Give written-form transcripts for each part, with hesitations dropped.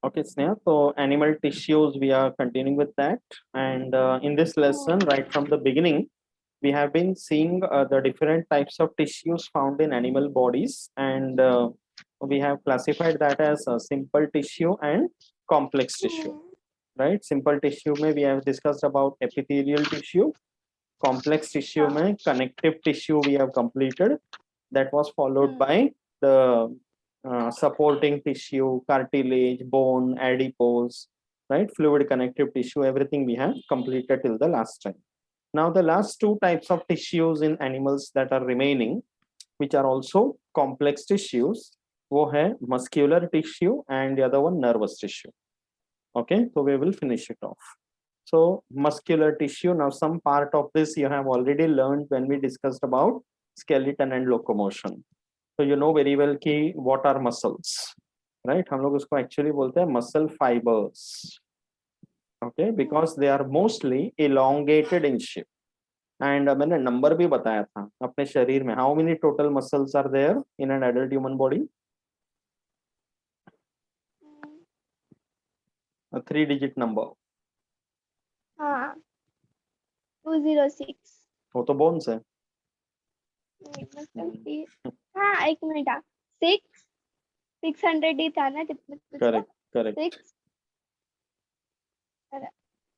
Okay, Sneha. So animal tissues, we are continuing with that. And in this lesson, right from the beginning, we have been seeing the different types of tissues found in animal bodies. And we have classified that as simple tissue and complex tissue, right? Simple tissue, we have discussed about epithelial tissue. Complex tissue, connective tissue, we have completed. That was followed by the supporting tissue, cartilage, bone, adipose, right? Fluid connective tissue, everything we have completed till the last time. Now, the last two types of tissues in animals that are remaining, which are also complex tissues, वो है muscular tissue and the other one nervous tissue. Okay, so we will finish it off. So muscular tissue, now some part of this you have already learned when we discussed about skeleton and locomotion. So you know very well कि what are muscles, right? हम लोग उसको actually बोलते हैं muscle fibers. Okay, because they are mostly elongated in shape. And मैंने number भी बताया था अपने शरीर में. How many total muscles are there in an adult human body? A 3-digit number. हाँ 206. वो तो bones है. हाँ एक मिनट 600 ही था ना Correct, correct.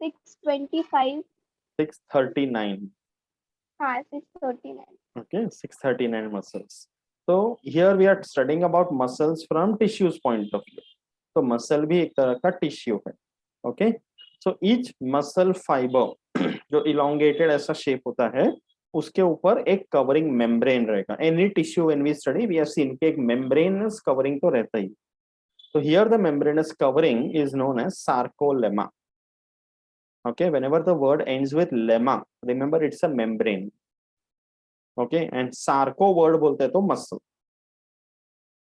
625. 639. हाँ 639. Okay, 639 muscles. So here we are studying about muscles from tissues point of view. तो muscle भी एक तरह का tissue है. Okay, so each muscle fiber जो elongated ऐसा shape होता है, उसके ऊपर एक covering membrane रहेगा. Any tissue when we study, we have seen कि एक membranous covering तो रहता ही. So here the membranous covering is known as sarcolemma. Okay, whenever the word ends with lemma, remember it's a membrane. Okay, and sarco word बोलते हैं तो muscle.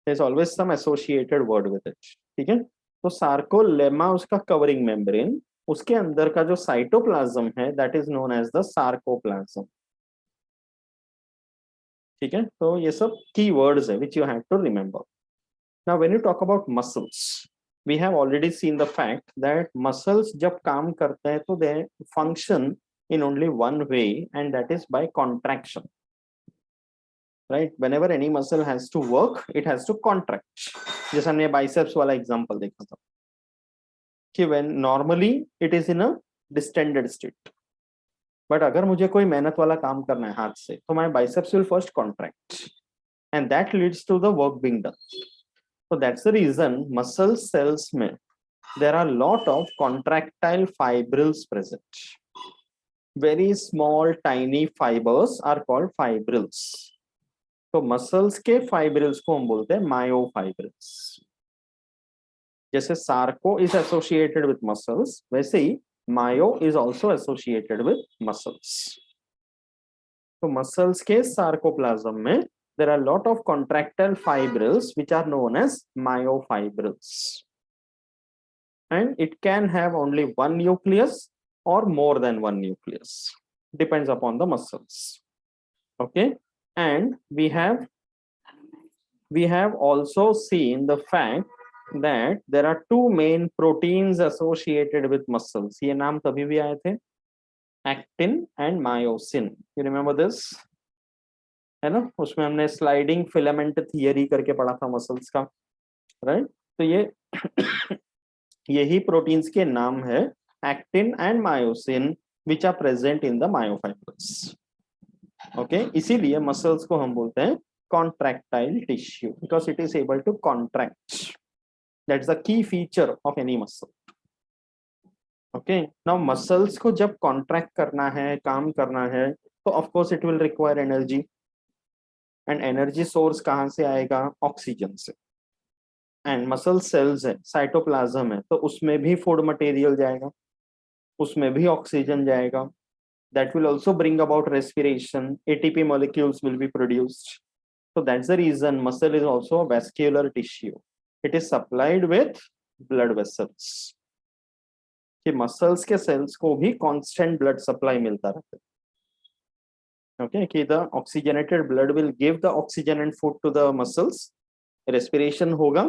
There's always some associated word with it. ठीक है? तो sarcolemma उसका covering membrane, उसके अंदर का जो cytoplasm है, that is known as the sarcoplasm. ठीक है? तो ये सब key words है which you have to remember. Now when you talk about muscles, we have already seen the fact that muscles जब काम करते हैं तो they function in only one way, and that is by contraction. Right? Whenever any muscle has to work, it has to contract. जैसे हमने biceps वाला example देखा था कि when normally it is in a distended state, but अगर मुझे कोई मेहनत वाला काम करना है हाथ से, तो my biceps will first contract, and that leads to the work being done. So that's the reason muscle cells में there are lot of contractile fibrils present. Very small tiny fibers are called fibrils. तो muscles के fibrils को हम बोलते हैं myofibrils. जैसे sarco is associated with muscles, वैसे ही myo is also associated with muscles. तो मसल्स के सार्कोप्लाज्म में there are lot of contractile fibrils which are known as myofibrils, and it can have only one nucleus or more than one nucleus, depends upon the muscles. Okay, and we have also seen the fact that there are two main proteins associated with muscles. ये नाम तभी भी आए थे, actin and myosin. You remember this? है ना? उसमें हमने sliding filament theory करके पढ़ा था muscles का, right? तो ये यही proteins के नाम है actin and myosin, which are present in the myofibrils. Okay, इसीलिए मसल्स को हम बोलते हैं contractile tissue because it is able to contract. That's the key feature of any muscle. Okay, now muscles को जब contract करना है, काम करना है, तो of course it will require energy. And energy source कहाँ से आएगा? ऑक्सीजन से. And muscle cells है, cytoplasm है, तो उसमें भी food material जाएगा, उसमें भी ऑक्सीजन जाएगा. That will also bring about respiration. ATP molecules will be produced. So that's the reason muscle is also a vascular tissue. It is supplied with blood vessels. कि muscles के cells को भी constant blood supply मिलता रहता है. Okay, कि the oxygenated blood will give the oxygen and food to the muscles. Respiration होगा,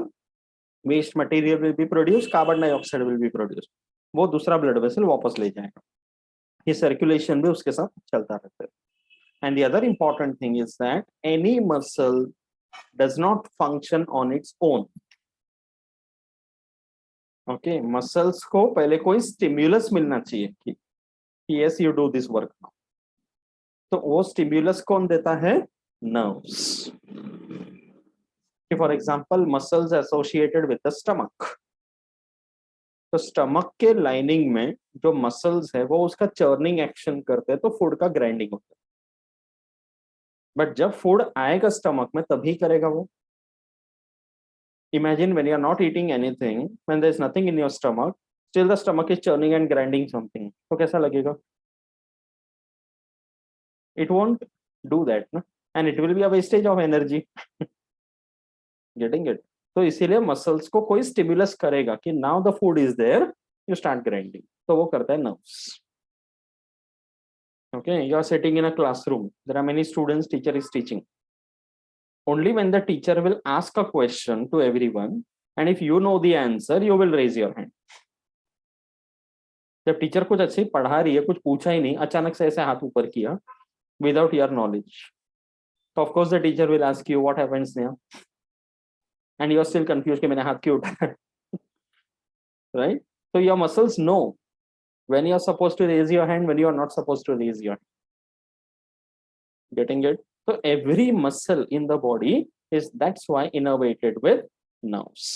waste material will be produce, carbon dioxide will be produce, वो दूसरा ब्लड वेसल वापस ले जाएगा। ये सर्कुलेशन भी उसके साथ चलता रहता है। And the other important thing is that any muscle does not function on its own. Okay, muscles को पहले कोई स्टिम्युलस मिलना चाहिए कि yes you do this work now. तो वो स्टिम्युलस कौन देता है? Nerves. For example muscles associated with the stomach, तो स्टमक के लाइनिंग में जो मसल्स है वो उसका चर्निंग एक्शन करते हैं, तो फूड का ग्राइंडिंग होता है। बट जब फूड आएगा स्टमक में तभी करेगा वो। Imagine when you are not eating anything, when there is nothing in your stomach, still the stomach is churning and grinding something, तो कैसा लगेगा? इट वोंट डू दैट ना, and it will be a wastage of energy. Getting it? तो इसीलिए muscles को कोई stimulus करेगा कि now the food is there, you start grinding, तो वो करता है nerves. Okay, you are sitting in a classroom. There are many students, teacher is teaching. Only when the teacher will ask a question to everyone, and if you know the answer, you will raise your hand. जब teacher कुछ अच्छे पढ़ा रही है, कुछ पूछा ही नहीं, अचानक से ऐसे हाथ ऊपर किया without your knowledge, तो of course the teacher will ask you what happens now, and you are still confused कि मैंने हाथ क्यों उठाया, right? So your muscles know when you are supposed to raise your hand, when you are not supposed to raise your hand. Getting it? So every muscle in the body is, that's why, innervated with nerves,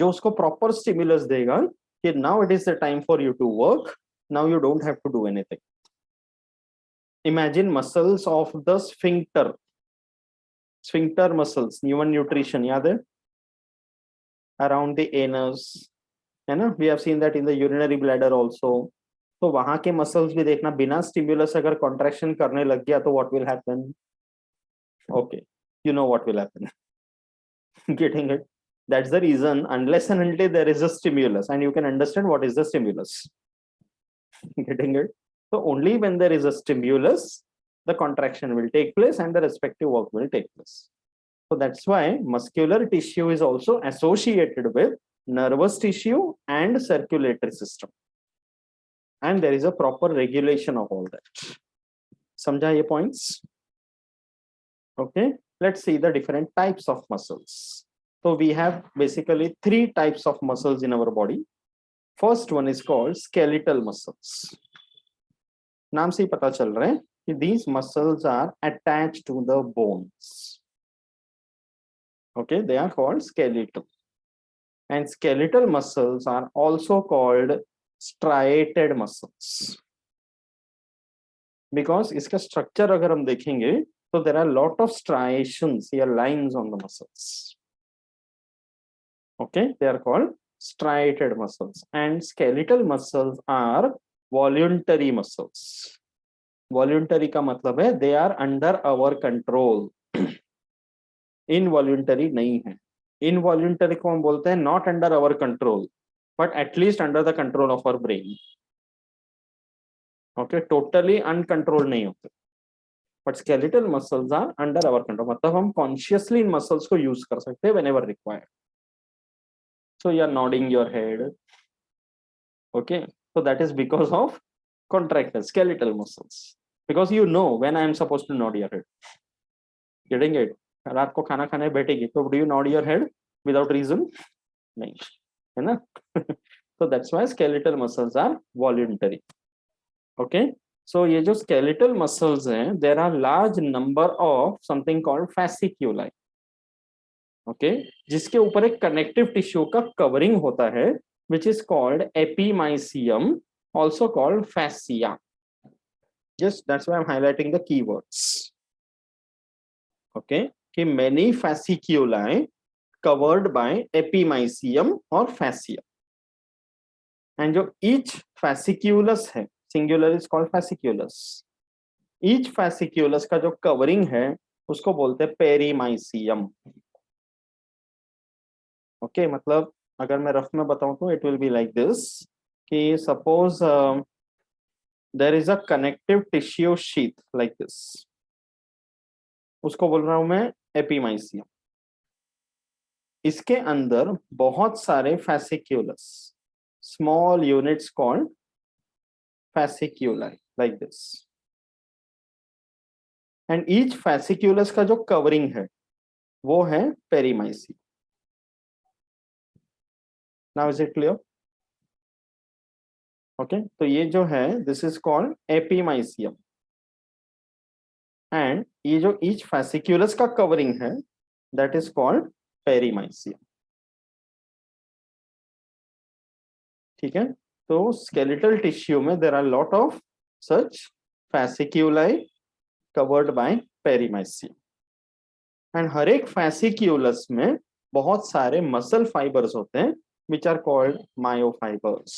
जो उसको proper stimulus देगा कि now it is the time for you to work, now you don't have to do anything. Imagine muscles of the sphincter muscles, human nutrition, याद है? Around the anus, है ना? We have seen that in the urinary bladder also. तो वहां के muscles भी देखना, बिना स्टिमुलस अगर कॉन्ट्रैक्शन करने लग गया तो what will happen? Okay, you know what will happen. Getting it? That's the reason, unless and until there is a stimulus, and you can understand what is the stimulus. Getting it? So only when there is a stimulus, the contraction will take place and the respective work will take place. So that's why muscular tissue is also associated with nervous tissue and circulatory system. And there is a proper regulation of all that. Samjha ye points? Okay, let's see the different types of muscles. So we have basically 3 types of muscles in our body. First one is called skeletal muscles. नाम से ही पता चल रहा है कि these muscles are attached to the bones. Okay, they are called skeletal. And skeletal muscles are also called striated muscles. Because इसका structure अगर हम देखेंगे तो there are lot of striations या lines on the muscles. Okay, they are called striated muscles. And skeletal muscles are voluntary muscles. Voluntary का मतलब है they are under our control. Involuntary नहीं है. Involuntary को हम बोलते हैं not under our control, but at least under the control of our brain. Okay, totally uncontrolled नहीं होते. But skeletal muscles are under our control. मतलब हम consciously इन muscles को use कर सकते हैं whenever required. So you are nodding your head. Okay, so that is because of contracted skeletal muscles. Because you know when I am supposed to nod your head. Getting it? रात को खाना खाने बैठेगी तो do you nod your head without reason? नहीं, है ना? So that's why skeletal muscles are voluntary. Okay, so ये जो skeletal muscles हैं, there are large number of something called fasciculi. Okay, जिसके ऊपर एक connective tissue का covering होता है, which is called epimysium, also called fascia. Yes, that's why I'm highlighting the keywords. Okay, कि many fasciculi covered by epimysium or fascia. And जो each fasciculus है, singular is called fasciculus. Each fasciculus का जो covering है, उसको बोलते हैं perimysium. Okay, मतलब अगर मैं रफ में बताऊं तो it will be like this कि suppose there is a connective tissue sheath like this. उसको बोल रहा हूं मैं एपीमाइसियम. इसके अंदर बहुत सारे fasciculus, small units called fasciculi, like this. And each fasciculus का जो कवरिंग है वो है perimysium. Now is it clear? Okay, तो ये जो है this is called epimysium. And ये जो each fasciculus का कवरिंग है that is called पेरीमाइसियम. ठीक है, तो skeletal tissue में there are lot of such fasciculi covered by perimysium. And हर एक fasciculus में बहुत सारे मसल फाइबर्स होते हैं which are called myofibers.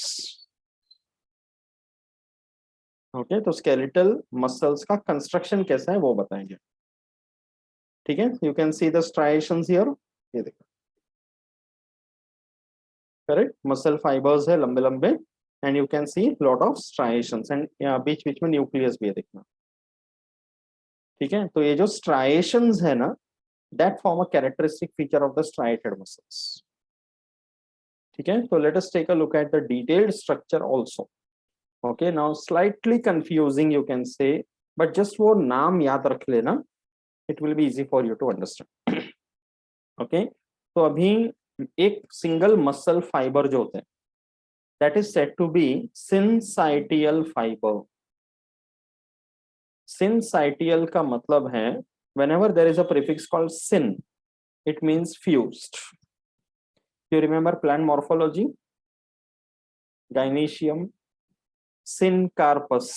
Okay, तो स्केलेटल मसल्स का कंस्ट्रक्शन कैसा है वो बताएंगे. ठीक है, you can see the striations here. ये देखो, करेक्ट, मसल फाइबर्स है लंबे लंबे and you can see lot of striations and बीच बीच में न्यूक्लियस भी है, देखना. ठीक है, तो ये जो स्ट्राइएशंस है ना, that form a characteristic feature of the striated muscles. ठीक है, तो let us take a look at the detailed structure also. Okay, now slightly confusing you can say, but just वो नाम याद रख लेना, it will be easy for you to understand. Okay, तो अभी एक सिंगल मसल फाइबर जो होते हैं that is said to be syncytial fibre. Syncytial का मतलब है whenever there is a prefix called sin, it means fused. You remember plant morphology? Gynoecium, syncarpus,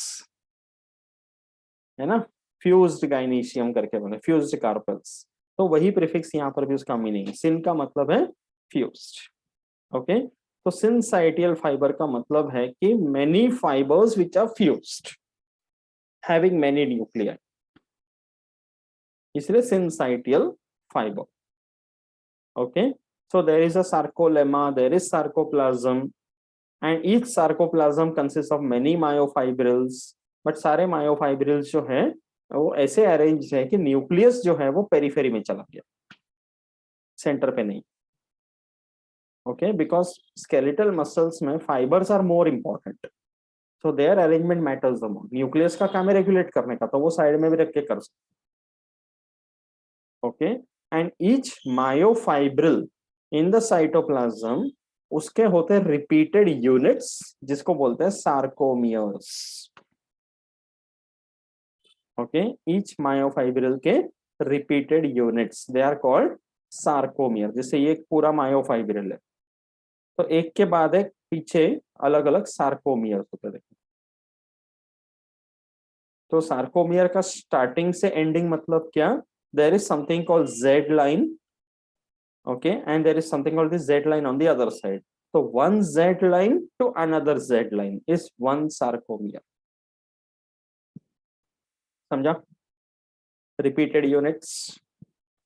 है ना, फ्यूज्ड gynoecium करके बोले, फ्यूज्ड कार्पल्स. तो वही प्रीफिक्स यहाँ पर भी उसका मीनिंग, सिन का मतलब है फ्यूज्ड. ओके, तो सिंसाइटियल फाइबर का मतलब है कि many fibres which are fused having many nuclei, इसलिए syncytial fibre. Okay, so there is a sarcolemma, there is sarcoplasm, and each sarcoplasm consists of many myofibrils. but सारे myofibrils जो है वो ऐसे अरेंज है कि न्यूक्लियस जो है वो पेरिफेरी में चला गया, सेंटर पे नहीं. ओके, बिकॉज स्केलेटल मसल्स में fibres are more important, so their arrangement matters the more. Nucleus का काम है रेगुलेट करने का, तो वो साइड में भी रख के कर सकते. Okay, and each myofibril in the cytoplasm, उसके होते हैं रिपीटेड यूनिट्स जिसको बोलते हैं सार्कोमियर्स. ओके, ईच मायोफाइब्रिल के repeated units they are called sarcomere. जैसे ये पूरा मायोफाइब्रिल है, तो एक के बाद एक पीछे अलग अलग सार्कोमियर्स होते हैं. तो सार्कोमियर का स्टार्टिंग से एंडिंग मतलब क्या? There is something called Z line. Okay, and there is something called the Z line on the other side. So one Z line to another Z line is one sarcomere. समझा? Repeated units.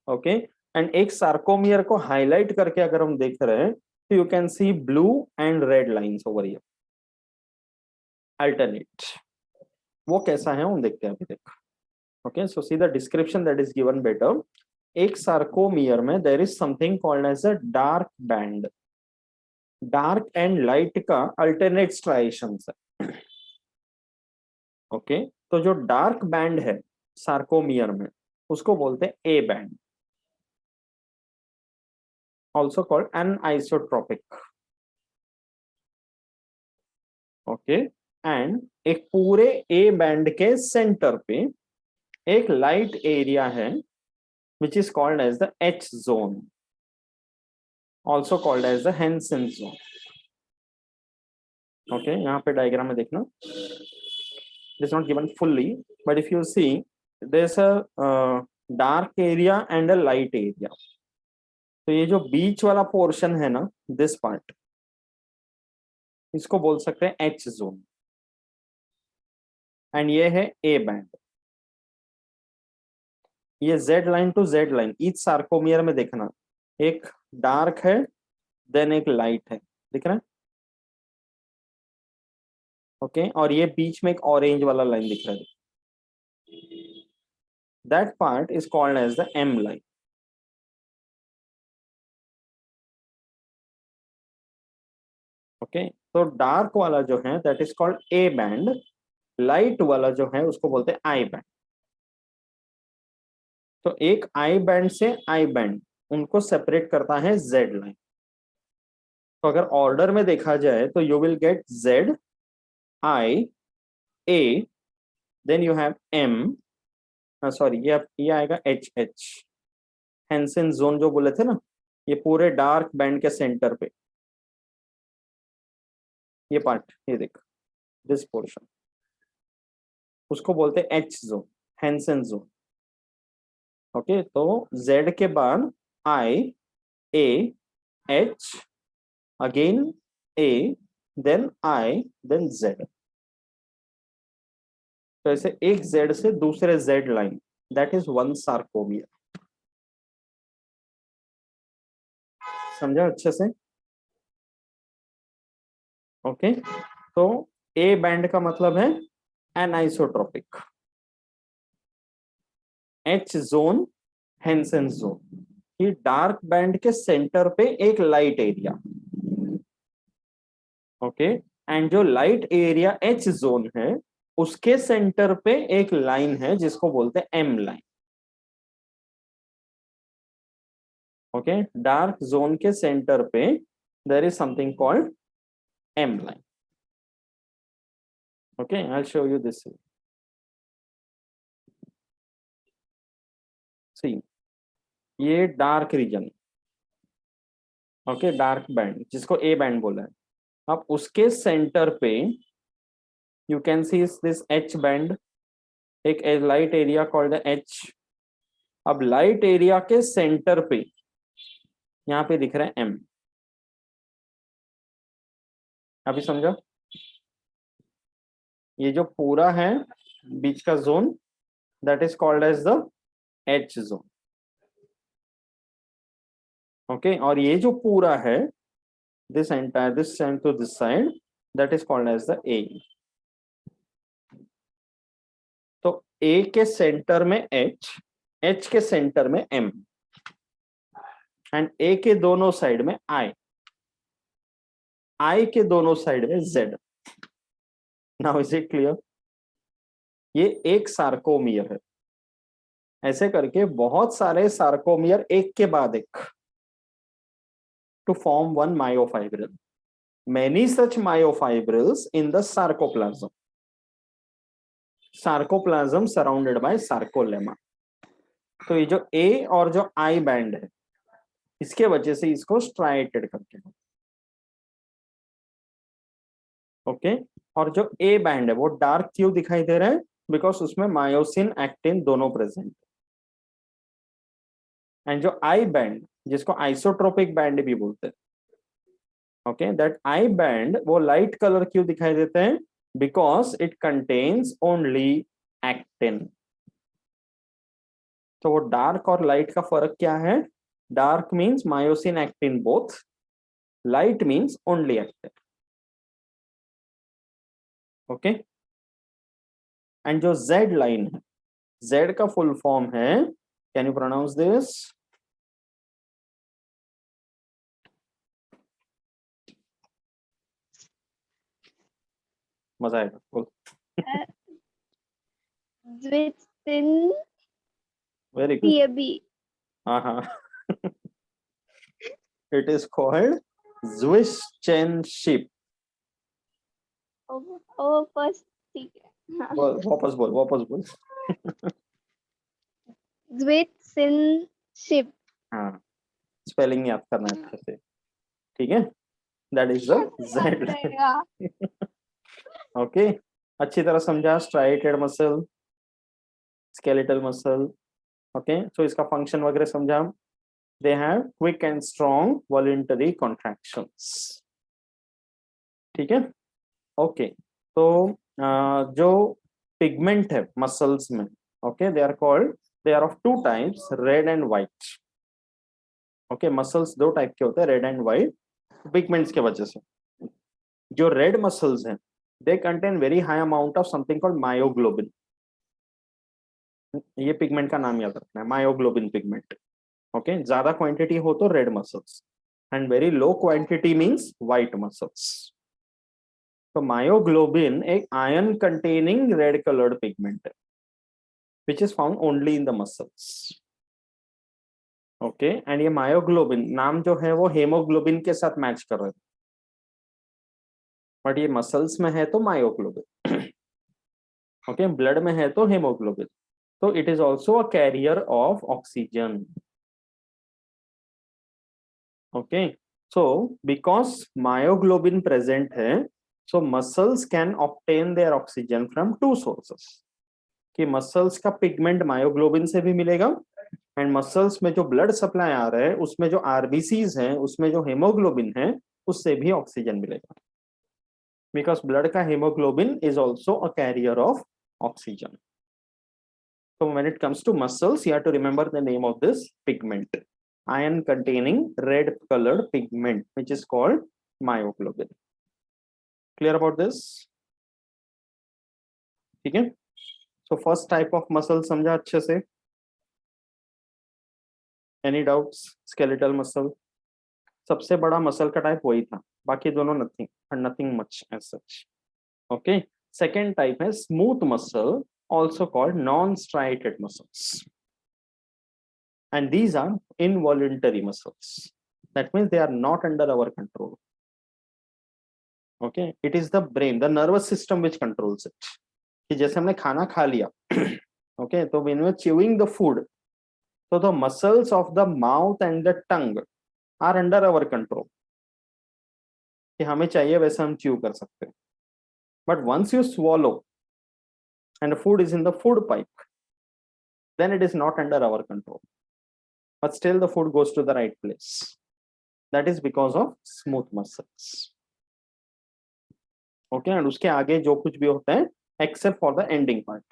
Okay, and एक sarcomere को highlight करके अगर हम देख रहे हैं तो you can see blue and red lines over here. Alternate. वो कैसा है हम देखते हैं अभी तक. Okay, so see the description that is given better. एक sarcomere में there is something called as a dark band. Dark and light का अल्टरनेट स्ट्राइएशंस है. ओके, तो जो डार्क बैंड है सार्कोमियर में उसको बोलते हैं A band, also called anisotropic. Okay, and एक पूरे ए बैंड के सेंटर पे एक लाइट एरिया है which is called as the H zone, also called as the Hansen zone. Okay, यहाँ पे डायग्राम में देखना, it is not given fully, but if you see there's a dark area and a light area. तो ये जो बीच वाला portion है ना, this part, इसको बोल सकते हैं H zone, and ये है A band. ये Z line to Z line, each sarcomere में देखना, एक डार्क है देन एक लाइट है, दिख रहा है. ओके, और ये बीच में एक ऑरेंज वाला लाइन दिख रहा है, that part is called as the M line. Okay तो डार्क वाला जो है that is called A band, light वाला जो है उसको बोलते हैं आई बैंड। तो एक आई बैंड से आई बैंड उनको सेपरेट करता है जेड लाइन। तो अगर ऑर्डर में देखा जाए तो you will get Z I A, then you have M, sorry ये आएगा एच एच। हेंसन जोन जो बोले थे ना, ये पूरे डार्क बैंड के सेंटर पे ये पार्ट, ये देख दिस पोर्शन, उसको बोलते हैं H zone, Hensen zone. Okay तो जेड के बाद I A H, again A, then I, then Z. तो ऐसे एक जेड से दूसरे Z line, that is one sarcomere. समझा अच्छे से? ओके तो ए बैंड का मतलब है anisotropic, H zone Hensen zone कि डार्क बैंड के सेंटर पे एक लाइट एरिया। ओके एंड जो लाइट एरिया एच जोन है उसके सेंटर पे एक लाइन है जिसको बोलते हैं M line. Okay dark zone के सेंटर पे there is something called M line. Okay I will show you this. See ये dark region, okay dark band जिसको ए बैंड बोला है। अब उसके सेंटर पे you can see this H band, एक लाइट एरिया कॉल्ड एच। अब light area के सेंटर पे यहाँ पे दिख रहा है एम। अभी समझा? ये जो पूरा है बीच का zone that is called as the H zone. Okay और ये जो पूरा है this entire this side to this side that is called as the A. तो ए के सेंटर में एच, एच के सेंटर में एम एंड ए के दोनों साइड में आई, आई के दोनों साइड में Z. Now is it clear? ये एक सार्कोमियर है। ऐसे करके बहुत सारे सार्कोमियर एक के बाद एक to form one myofibril. Many such myofibrils in the sarcoplasm. Sarcoplasm surrounded by sarcolemma. तो ये जो A और जो I बैंड है इसके वजह से इसको स्ट्राइटेड करके, ओके और जो A बैंड है वो डार्क क्यों दिखाई दे रहा है? बिकॉज उसमें मायोसिन एक्टिन दोनों प्रेजेंट। एंड जो I बैंड जिसको आइसोट्रोपिक बैंड भी बोलते हैं, ओके दैट I बैंड वो लाइट कलर क्यों दिखाई देते हैं? Because it contains only actin. तो वो डार्क और लाइट का फर्क क्या है? Dark means myosin actin both, light means only actin. Okay and जो जेड लाइन है, जेड का फुल फॉर्म है, कैन यू प्रोनाउंस दिस? मजा आएगा बोल। Zwitsin very good. TB. हाँ हाँ it is called Zwischen-Ship। Oh first ठीक है हाँ. वापस बोल वापस बोल। Zwitsin हाँ स्पेलिंग याद करना है अच्छे से, ठीक है? That is the Z line. Okay अच्छी तरह समझा? Striated muscle, skeletal muscle, okay so इसका फंक्शन वगैरह समझा? They have quick and strong voluntary contractions, ठीक है? ओके तो जो पिगमेंट है मसल्स में, okay they are called, they are of two types, red and white. Okay muscles दो टाइप के होते हैं, रेड एंड व्हाइट, पिगमेंट्स के वजह से। जो रेड मसल्स हैं they contain very high amount of something called myoglobin. ये पिगमेंट का नाम याद रखना है, मायोग्लोबिन पिगमेंट। ओके ज्यादा क्वांटिटी हो तो red muscles, and very low quantity means white muscles. So myoglobin एक iron containing red colored pigment है, which is found only in the muscles. Okay, and ये myoglobin नाम जो है वो hemoglobin के साथ मैच कर रहा है, बट ये मसल्स में है तो myoglobin. Okay, ब्लड में है तो hemoglobin. So it is also a carrier of oxygen. Okay, so because myoglobin present है, so muscles can obtain their oxygen from two sources. कि मसल्स का पिगमेंट मायोग्लोबिन से भी मिलेगा, एंड मसल्स में जो ब्लड सप्लाई आ रहा है उसमें जो आरबीसीज हैं उसमें जो हेमोग्लोबिन है उससे भी ऑक्सीजन मिलेगा, बिकॉज ब्लड का haemoglobin is also a carrier of oxygen. So when it comes to muscles, you have to remember the name of this pigment, iron containing red colored pigment, which is called myoglobin. Clear about this? ठीक है. So first type of muscle समझा अच्छे से. Any doubts? Skeletal muscle. सबसे बड़ा muscle का type वही था, बाकी दोनों nothing much as such. Okay. Second type है smooth muscle, also called non-striated muscles, and these are involuntary muscles. That means they are not under our control. Okay, it is the brain, the nervous system which controls it. कि जैसे हमने खाना खा लिया, okay, तो when we are chewing the food, so the muscles of the mouth and the tongue are under our control. कि हमें चाहिए वैसा हम chew कर सकते हैं. But once you swallow and the food is in the food pipe, then it is not under our control. But still the food goes to the right place. That is because of smooth muscles. Okay, and उसके आगे जो कुछ भी होता है except for the ending part,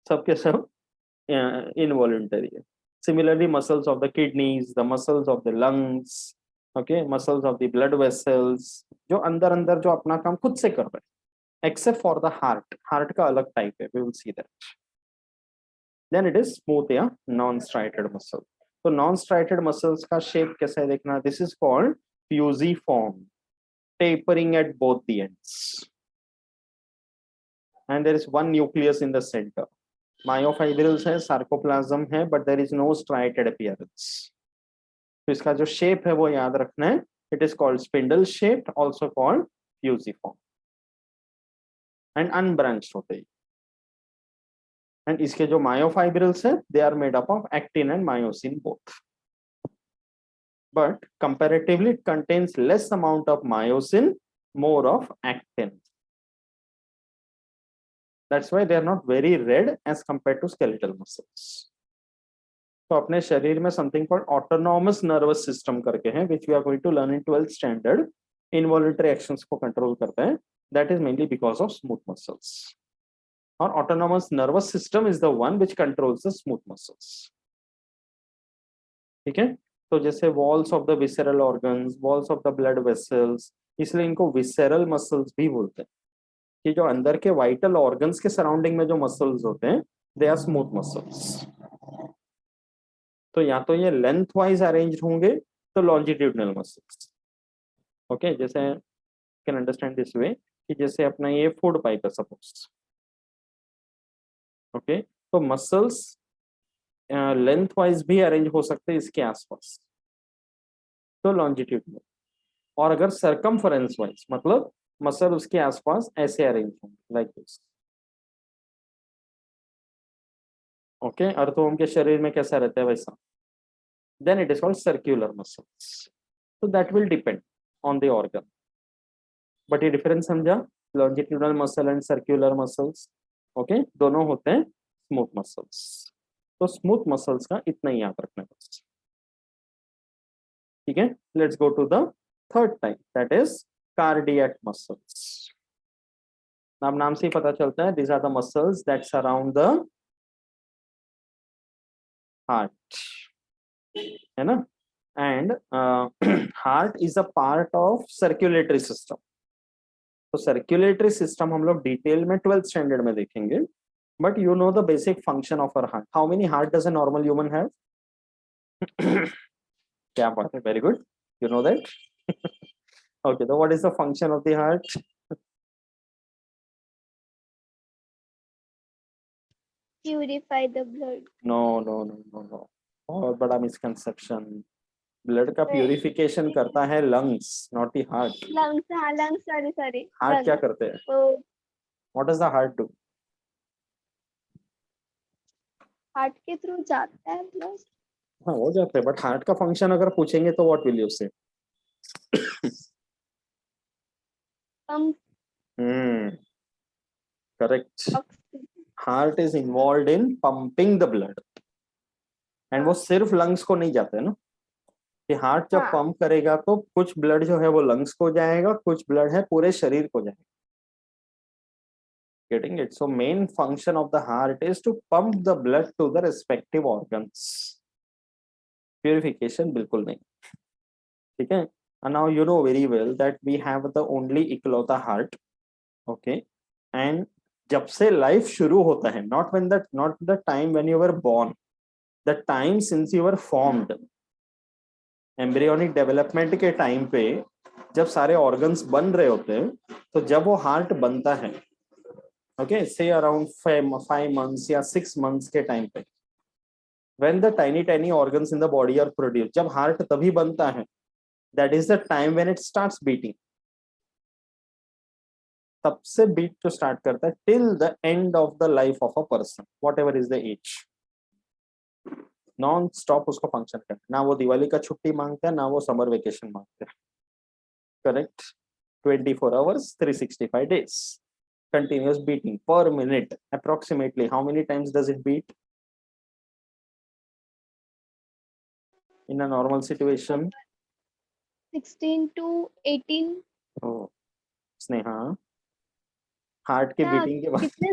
सब के सब involuntary है. Similarly, muscles of the kidneys, the muscles of the lungs, okay, muscles of the blood vessels, जो अंदर अंदर जो अपना काम खुद से कर रहे हैं, except for the heart. Heart का अलग type है, we will see that. Then it is smooth या non-striated muscle. So non-striated muscles का shape कैसा है देखना. This is called fusiform, tapering at both the ends, and there is one nucleus in the center. Myofibrils है, sarcoplasm है, but there is no striated appearance. तो इसका जो shape है वो याद रखना है. It is called spindle shaped, also called fusiform, and unbranched होते हैं. And इसके जो myofibrils है, they are made up of actin and myosin both. But comparatively it contains less amount of myosin, more of actin. That's why they are not very red as compared to skeletal muscles. तो अपने शरीर में something called autonomous nervous system करके हैं, which we are going to learn in 12th standard. Involuntary actions को control करते हैं. That is mainly because of smooth muscles. Our autonomous nervous system is the one which controls the smooth muscles. ठीक है. तो जैसे walls of the visceral organs, walls of the blood vessels, इसलिए इनको visceral muscles भी बोलते हैं. कि जो अंदर के vital organs के surrounding में जो muscles होते हैं, they are smooth muscles. तो या तो ये lengthwise arranged होंगे तो longitudinal muscles. Okay, जैसे can understand this way कि जैसे अपना ये food pipe है suppose. Okay, तो muscles lengthwise भी अरेंज हो सकते हैं इसके आसपास, तो लॉन्जिट्यूडनल. और अगर सर्कमफरेंस वाइज मतलब मसल उसके आसपास ऐसे अरेंज होंगे लाइक दिस. ओके, अर्थवर्म के शरीर में कैसा रहता है वैसा. Then it is called circular muscles. तो that will depend on the organ. But ये डिफरेंस समझा, longitudinal muscle and circular muscles. Okay, दोनों होते हैं स्मूथ मसल्स. तो स्मूथ मसल्स का इतना ही याद रखना बस. ठीक है. Let's go to the third type, that is cardiac muscles. नाम से ही पता चलता है, these are the muscles that surround the heart, है ना. and heart is a part of circulatory system. तो circulatory system हम लोग डिटेल में 12th स्टैंडर्ड में देखेंगे. but you know the basic function of our heart. How many heart does a normal human have? क्या बात है, very good, you know that. Okay, so what is the function of the heart? Purify the blood. No, no, no, no, no. बहुत बड़ा misconception. Blood का purification करता है lungs, not the heart. Lungs, हाँ lungs, sorry. Heart क्या Lungs. करते हैं? Oh, what does the heart do? heart के through जाता है blood. हाँ हो जाते हैं, बट हार्ट का फंक्शन अगर पूछेंगे तो व्हाट विल यू से? Pump correct. oxygen. Heart is involved in pumping the blood, and वो सिर्फ लंग्स को नहीं जाते ना, कि हार्ट जब हाँ. पंप करेगा तो कुछ ब्लड जो है वो लंग्स को जाएगा, कुछ ब्लड है पूरे शरीर को जाएगा. Getting it? So main function of the heart is to pump the blood to the respective organs. Purification बिल्कुल नहीं. ठीक है? And now you know very well that we have the only इकलौता heart. Okay? And जब से life शुरू होता है, not the time when you were born, the time since you were formed. Embryonic development के time पे जब सारे organs बन रहे होते हैं, तो जब वो heart बनता है, okay, say around 5 months या 6 months के time पे, when the tiny organs in the body are produced, जब heart तभी बनता है, that is the time when it starts beating. तब से beat to start करता है till the end of the life of a person, whatever is the age. Non stop उसको function करता है, ना वो दिवाली का छुट्टी मांगता है, ना वो समर वेकेशन मांगते हैं. Correct? 24 hours 365 days continuous beating per minute. Approximately how many times does it beat in a normal situation? 16 to 18. oh, Sneha, heart के क्या बीटिंग के बाद कितने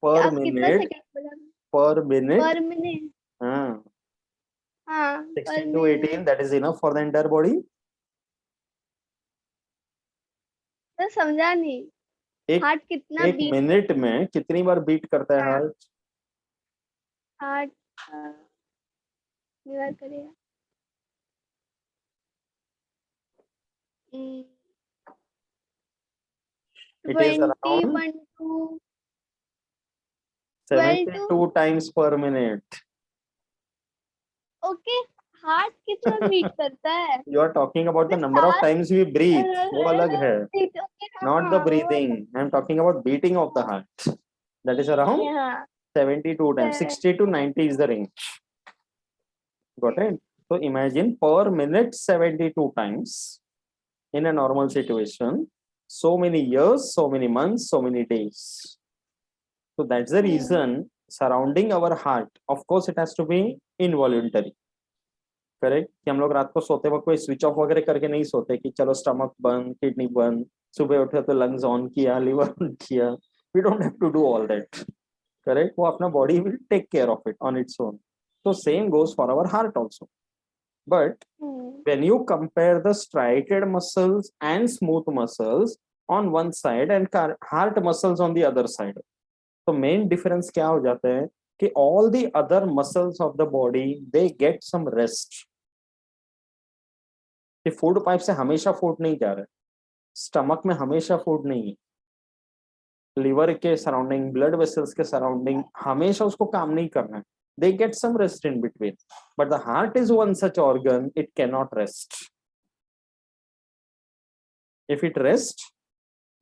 पर आप कितना मिनट, सेकंड बोला? पर मिनट. पर मिनट. हाँ, हाँ, 16 to 18, minute. that is enough for the entire body. तो समझा नहीं. एक हार्ट कितना एक बीट? मिनट में कितनी बार बीट करता है हाँ. हार्ट? हार्ट निवार करेगा. it is around 21 to 72 times per minute. Okay. Heart कितना बीट करता है? You are talking about the मैं number of सांस times we breathe. वो अलग है, okay. not the breathing. I am talking about beating of the heart. That is around हाँ. 72 times. 60 to 90 is the range. Got it? So imagine per minute 72 times in a normal situation. So many years, so many months, so many days. So that's the reason surrounding our heart, of course, it has to be involuntary. Correct? कि हम लोग रात को सोते वक्त कोई switch off वगैरह करके नहीं सोते कि चलो स्टमक बंद, किडनी बंद, सुबह उठे तो लंग्स ऑन किया, लिवर ऑन किया. We don't have to do all that. Correct? वो अपना body will take care of it on its own. तो same goes for our heart also. But when you compare the striated muscles and smooth muscles on one side and heart muscles on the other side, तो main difference क्या हो जाता है कि all the other muscles of the body they get some rest. कि food pipe से हमेशा food नहीं जा रहा है, स्टमक में हमेशा फूड नहीं है, लिवर के सराउंडिंग, ब्लड वेसल्स के सराउंडिंग हमेशा उसको काम नहीं करना है. They get some rest in between, but the heart is one such organ, it cannot rest. If it rests,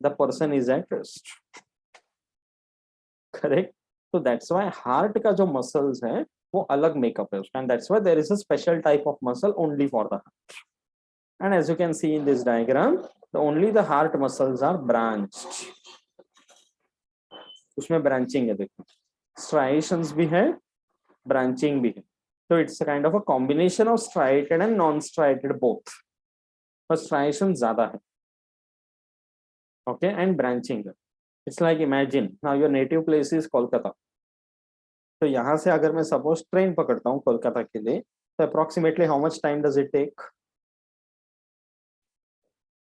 the person is at rest. Correct? So that's why heart का जो muscles है वो अलग makeup है उसका, and that's why there is a special type of muscle only for the heart. And as you can see in this diagram, only the heart muscles are branched. उसमें branching है, देखो striations भी है, branching भी है. So it's a kind of a combination of striated and non-striated both. पर striations ज़्यादा है, okay, and branching है. It's like imagine now your native place is Kolkata. तो यहाँ से अगर मैं suppose train पकड़ता हूँ कोलकाता के लिए, तो approximately how much time does it take?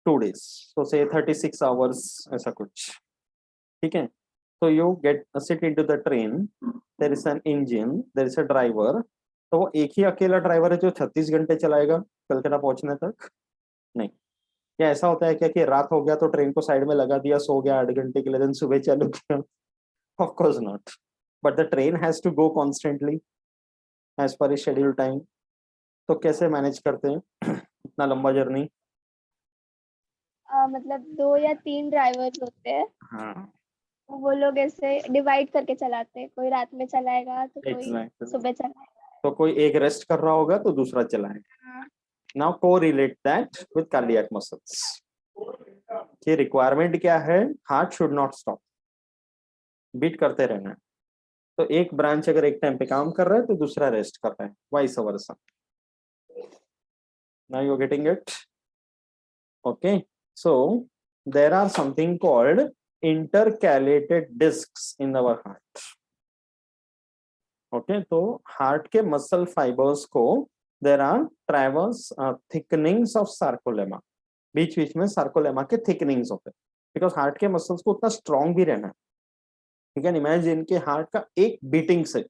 2 days. So say 36 hours ऐसा कुछ. ठीक है? So you get sit into the train. There is an engine. There is a driver. तो वो एक ही अकेला ड्राइवर है जो 36 घंटे चलाएगा कलकत्ता पहुंचने तक? नहीं। क्या ऐसा होता है क्या कि रात हो गया तो ट्रेन को साइड में लगा दिया, सो गया 8 घंटे के लिए, दिन सुबह चालू किया? Of course not, but the train has to go constantly as per schedule time. तो कैसे मैनेज करते हैं इतना लंबा जर्नी? मतलब 2 या 3 ड्राइवर्स होते हैं, हाँ, वो लोग ऐसे डिवाइड करके चलाते हैं, कोई रात में चलाएगा तो कोई एग्जैक्टली। सुबह चलाएगा। तो कोई एक रेस्ट कर रहा होगा तो दूसरा चलाएगा। हाँ। Now correlate that with cardiac muscles. कि रिक्वायरमेंट क्या है? Heart should not stop, beat करते रहना है। तो एक ब्रांच अगर एक टाइम पे काम कर रहा है तो दूसरा रेस्ट कर रहा है, vice versa. Now you are getting it? Okay, so there are something called intercalated discs in our heart. Okay, तो हार्ट के मसल फाइबर्स को there are transverse thickenings of sarcolemma, बीच बीच में सार्कोलेमा के थिकनिंग्स होते हैं, बिकॉज हार्ट के मसल्स को उतना स्ट्रॉन्ग भी रहना है। यू कैन इमेजिन के हार्ट का एक बीटिंग से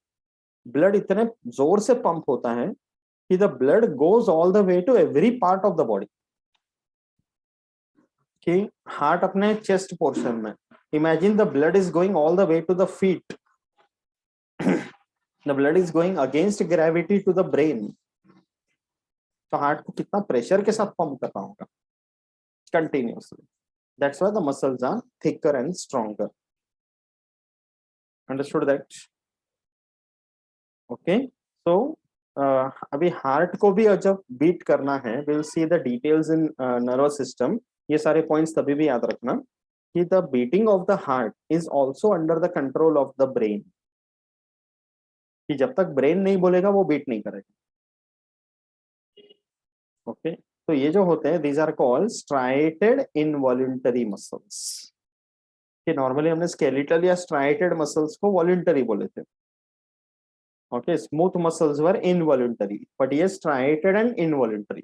ब्लड इतने जोर से पंप होता है कि the blood goes all the way to every part of the body. कि हार्ट अपने चेस्ट पोर्शन में, imagine the blood is going all the way to the feet, the blood is going against gravity to the brain. तो heart को कितना pressure के साथ pump करना होगा continuously. That's why the muscles are thicker and stronger. Understood that? Okay. So अभी heart को भी जब बीट करना है, we'll see the details in nervous system. ये सारे पॉइंट्स तभी भी याद रखना कि the beating of the heart is also under the control of the brain. कि जब तक ब्रेन नहीं बोलेगा वो बीट नहीं करेगा। ओके, तो ये जो होते हैं these are called striated involuntary muscles. कि नॉर्मली हमने स्केलेटल या स्ट्राइटेड मसल्स को वॉल्यूंटरी बोले थे। Okay, smooth muscles were involuntary, but ये striated and involuntary.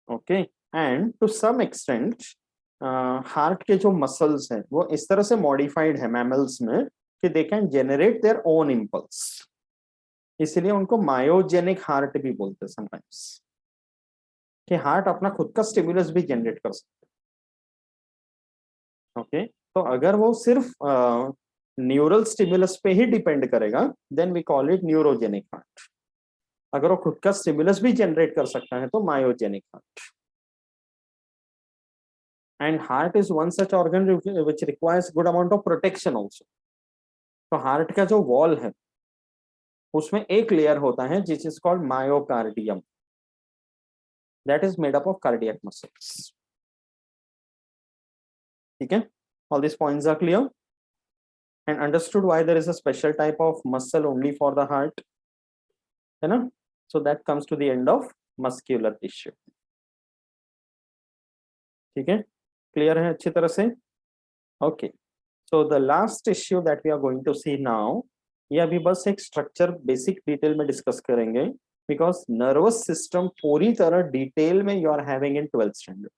Okay, and to some extent heart के जो मसल्स हैं वो इस तरह से मॉडिफाइड है मैमल्स में कि they can generate their own impulse, इसलिए उनको मायोजेनिक हार्ट भी बोलते हैं समटाइम्स, कि हार्ट अपना खुद का स्टिमुलस भी जनरेट कर सकते हैं। ओके, तो अगर वो सिर्फ न्यूरल स्टिमुलस पे ही डिपेंड करेगा then we call it neurogenic heart. अगर वो खुद का स्टिमुलस भी जनरेट कर सकता है तो myogenic heart. And heart is one such organ which requires good amount of protection also. तो हार्ट का जो वॉल है उसमें एक लेयर होता है which is called myocardium, that is made up of cardiac muscles. ठीक है, all these points are clear and understood why there is a special type of muscle only for the heart, है ना? So that comes to the end of muscular tissue. ठीक है, clear है अच्छी तरह से? Okay, so the last tissue that we are going to see now, ये अभी बस एक स्ट्रक्चर बेसिक डिटेल में डिस्कस करेंगे, बिकॉज नर्वस सिस्टम पूरी तरह डिटेल में you are having in 12th standard,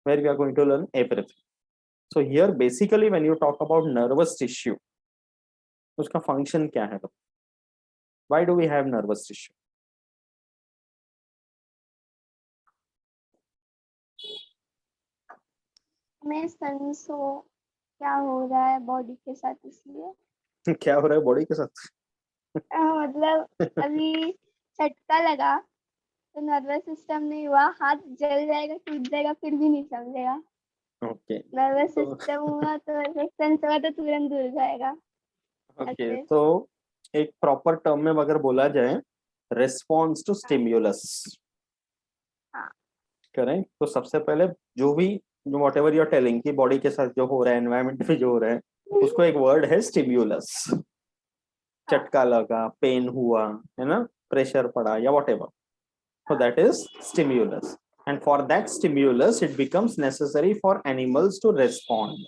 where we are going to learn everything. So here basically when you talk about nervous tissue, उसका फंक्शन क्या है? Why do we have nervous tissue? हमें sense हो क्या हो रहा है बॉडी के साथ, इसलिए। क्या हो रहा है बॉडी के साथ? मतलब अभी झटका लगा तो नर्वस सिस्टम नहीं हुआ, हाथ जल जाएगा, टूट जाएगा, फिर भी नहीं समझेगा। ओके, नर्वस तो सिस्टम हुआ तो सेंस हुआ तो तुरंत दूर जाएगा। ओके, ऐसे। तो एक प्रॉपर टर्म में अगर बोला जाए, रेस्पॉन्स टू स्टिम्युलस, हाँ। करेक्ट? तो सबसे पहले जो भी वॉट एवर यूर टेलिंग कि बॉडी के साथ जो हो रहा है, एनवायरमेंट में जो हो रहा है, उसको एक वर्ड है स्टिम्युलस। चटका लगा, पेन हुआ, है ना, प्रेशर पड़ा या what ever, so that is stimulus, and for that stimulus it becomes necessary for animals to respond,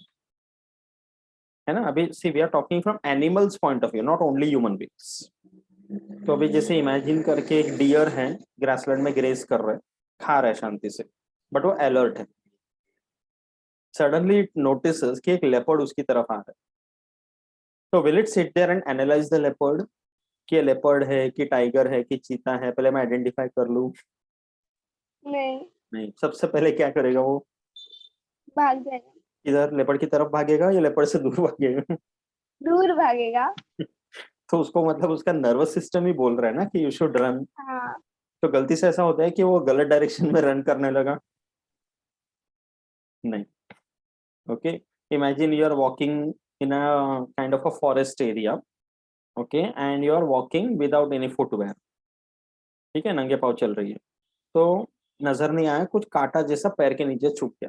है ना? अभी see we are talking from animals point of view, not only human beings. तो अभी जैसे imagine करके एक dear है, grassland में ग्रेस कर रहा है, खा रहा है शांति से, बट वो अलर्ट है। सडनली इट नोटिसेस कि एक लेपर्ड उसकी तरफ आ रहा है, So will it sit there and analyze the leopard? कि लेपर्ड है कि टाइगर है कि चीता है, पहले मैं आइडेंटिफाई कर लूं? नहीं, सबसे पहले क्या करेगा वो? भाग जाएगा, इधर लेपर्ड की तरफ भागेगा या लेपर्ड से दूर भागेगा? दूर भागेगा। तो उसको मतलब उसका नर्वस सिस्टम ही बोल रहा है ना कि यू शुड रन। हाँ, तो गलती से ऐसा होता है कि वो गलत डायरेक्शन में रन करने लगा? नहीं। Okay, imagine you are walking in a kind of a forest area, okay, and you are walking without any footwear, ठीक है, नंगे पाँव चल रही है, तो नजर नहीं आया, कुछ कांटा जैसा पैर के नीचे छुप गया,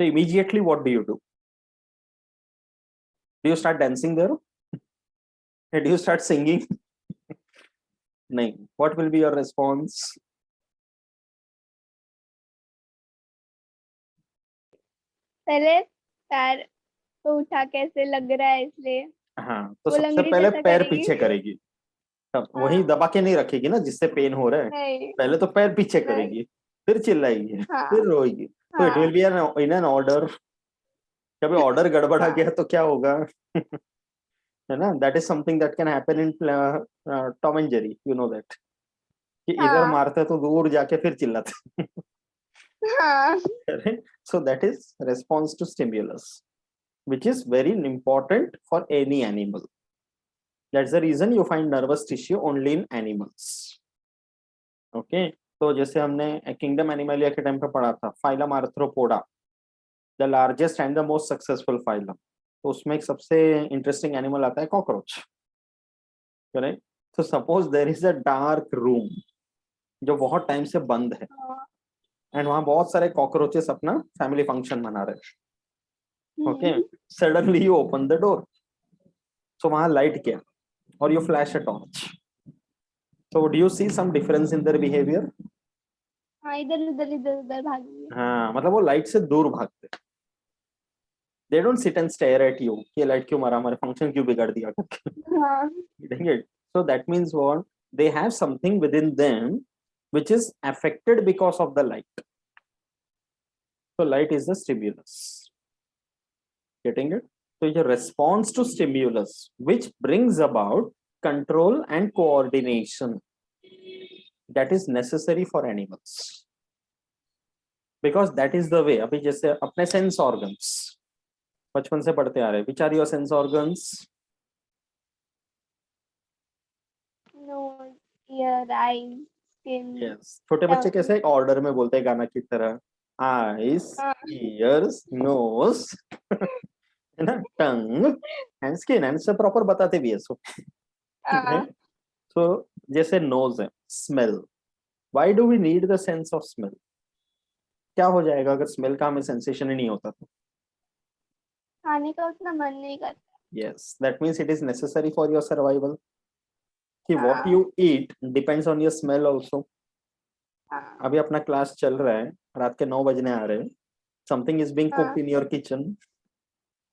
तो immediately what do you do? Do you start dancing there? Do you start singing? नहीं, what will be your response? पहले पैर को उठा, कैसे लग रहा है इसलिए हाँ, तो वो सबसे लंगड़ी पहले जैसा पैर करेगी। पीछे करेगी, तब वही हाँ, दबा के नहीं रखेगी ना जिससे पेन हो रहा है, नहीं, पहले तो पैर पीछे नहीं, करेगी, फिर चिल्लाएगी, फिर हाँ, रोएगी, तो इट हाँ, will be in an order. कभी ऑर्डर गड़बड़ा हाँ, गया तो क्या होगा? है ना, that is something that can happen in Tom and Jerry, you know that, कि इधर हाँ, मारते तो दूर जाके फिर चिल्लाते। हाँ, So that is response to stimulus, which is very important for any animal. That's the reason you find nervous tissue only in animals. Okay, तो जैसे हमने किंगडम एनिमलिया के टाइम पे पढ़ा था, phylum Arthropoda, the largest and the most successful phylum, तो उसमें एक सबसे इंटरेस्टिंग एनिमल आता है कॉकरोच, करेक्ट? तो suppose there is a dark room जो बहुत टाइम से बंद है, हाँ, एंड वहां बहुत सारे कॉकरोचेस अपना फैमिली फंक्शन मना रहे हैं, okay, hmm, suddenly you open the door, so वहां लाइट क्या, और you flash a torch, so do you see some difference in their behavior? हाँ, इधर उधर इधर उधर भागी। हाँ, मतलब वो लाइट से दूर भागते, they don't sit and stare at you कि लाइट क्यों मारा, हमारे फंक्शन क्यों बिगाड़ दिया करके। हाँ, Getting it? So that means what, they have something within them which is affected because of the light, so light is the stimulus, getting it? So your response to stimulus which brings about control and coordination that is necessary for animals, because that is the way, अभी जैसे अपने sense organs बचपन से पढ़ते आ रहे हैं, which are your sense organs? Nose, ear, eye, skin, yes, छोटे बच्चे टंग। कैसे ऑर्डर में बोलते हैं गाना की तरह, आईज, हाँ, ईयर्स, नोज, है ना, टंग एंड स्किन, एंड से प्रॉपर बताते भी है, सो हाँ, सो जैसे नोज है, smell, why do we need the sense of smell? क्या हो जाएगा अगर स्मेल का हमें सेंसेशन ही नहीं होता तो? खाने का उतना मन नहीं करता। Yes, that means it is necessary for your survival, कि व्हाट हाँ, you eat depends on your smell also. हाँ, अभी अपना क्लास चल रहा है, रात के 9 बजने आ रहे हैं, समथिंग इज बीइंग कुक्ड हाँ, इन योर किचन,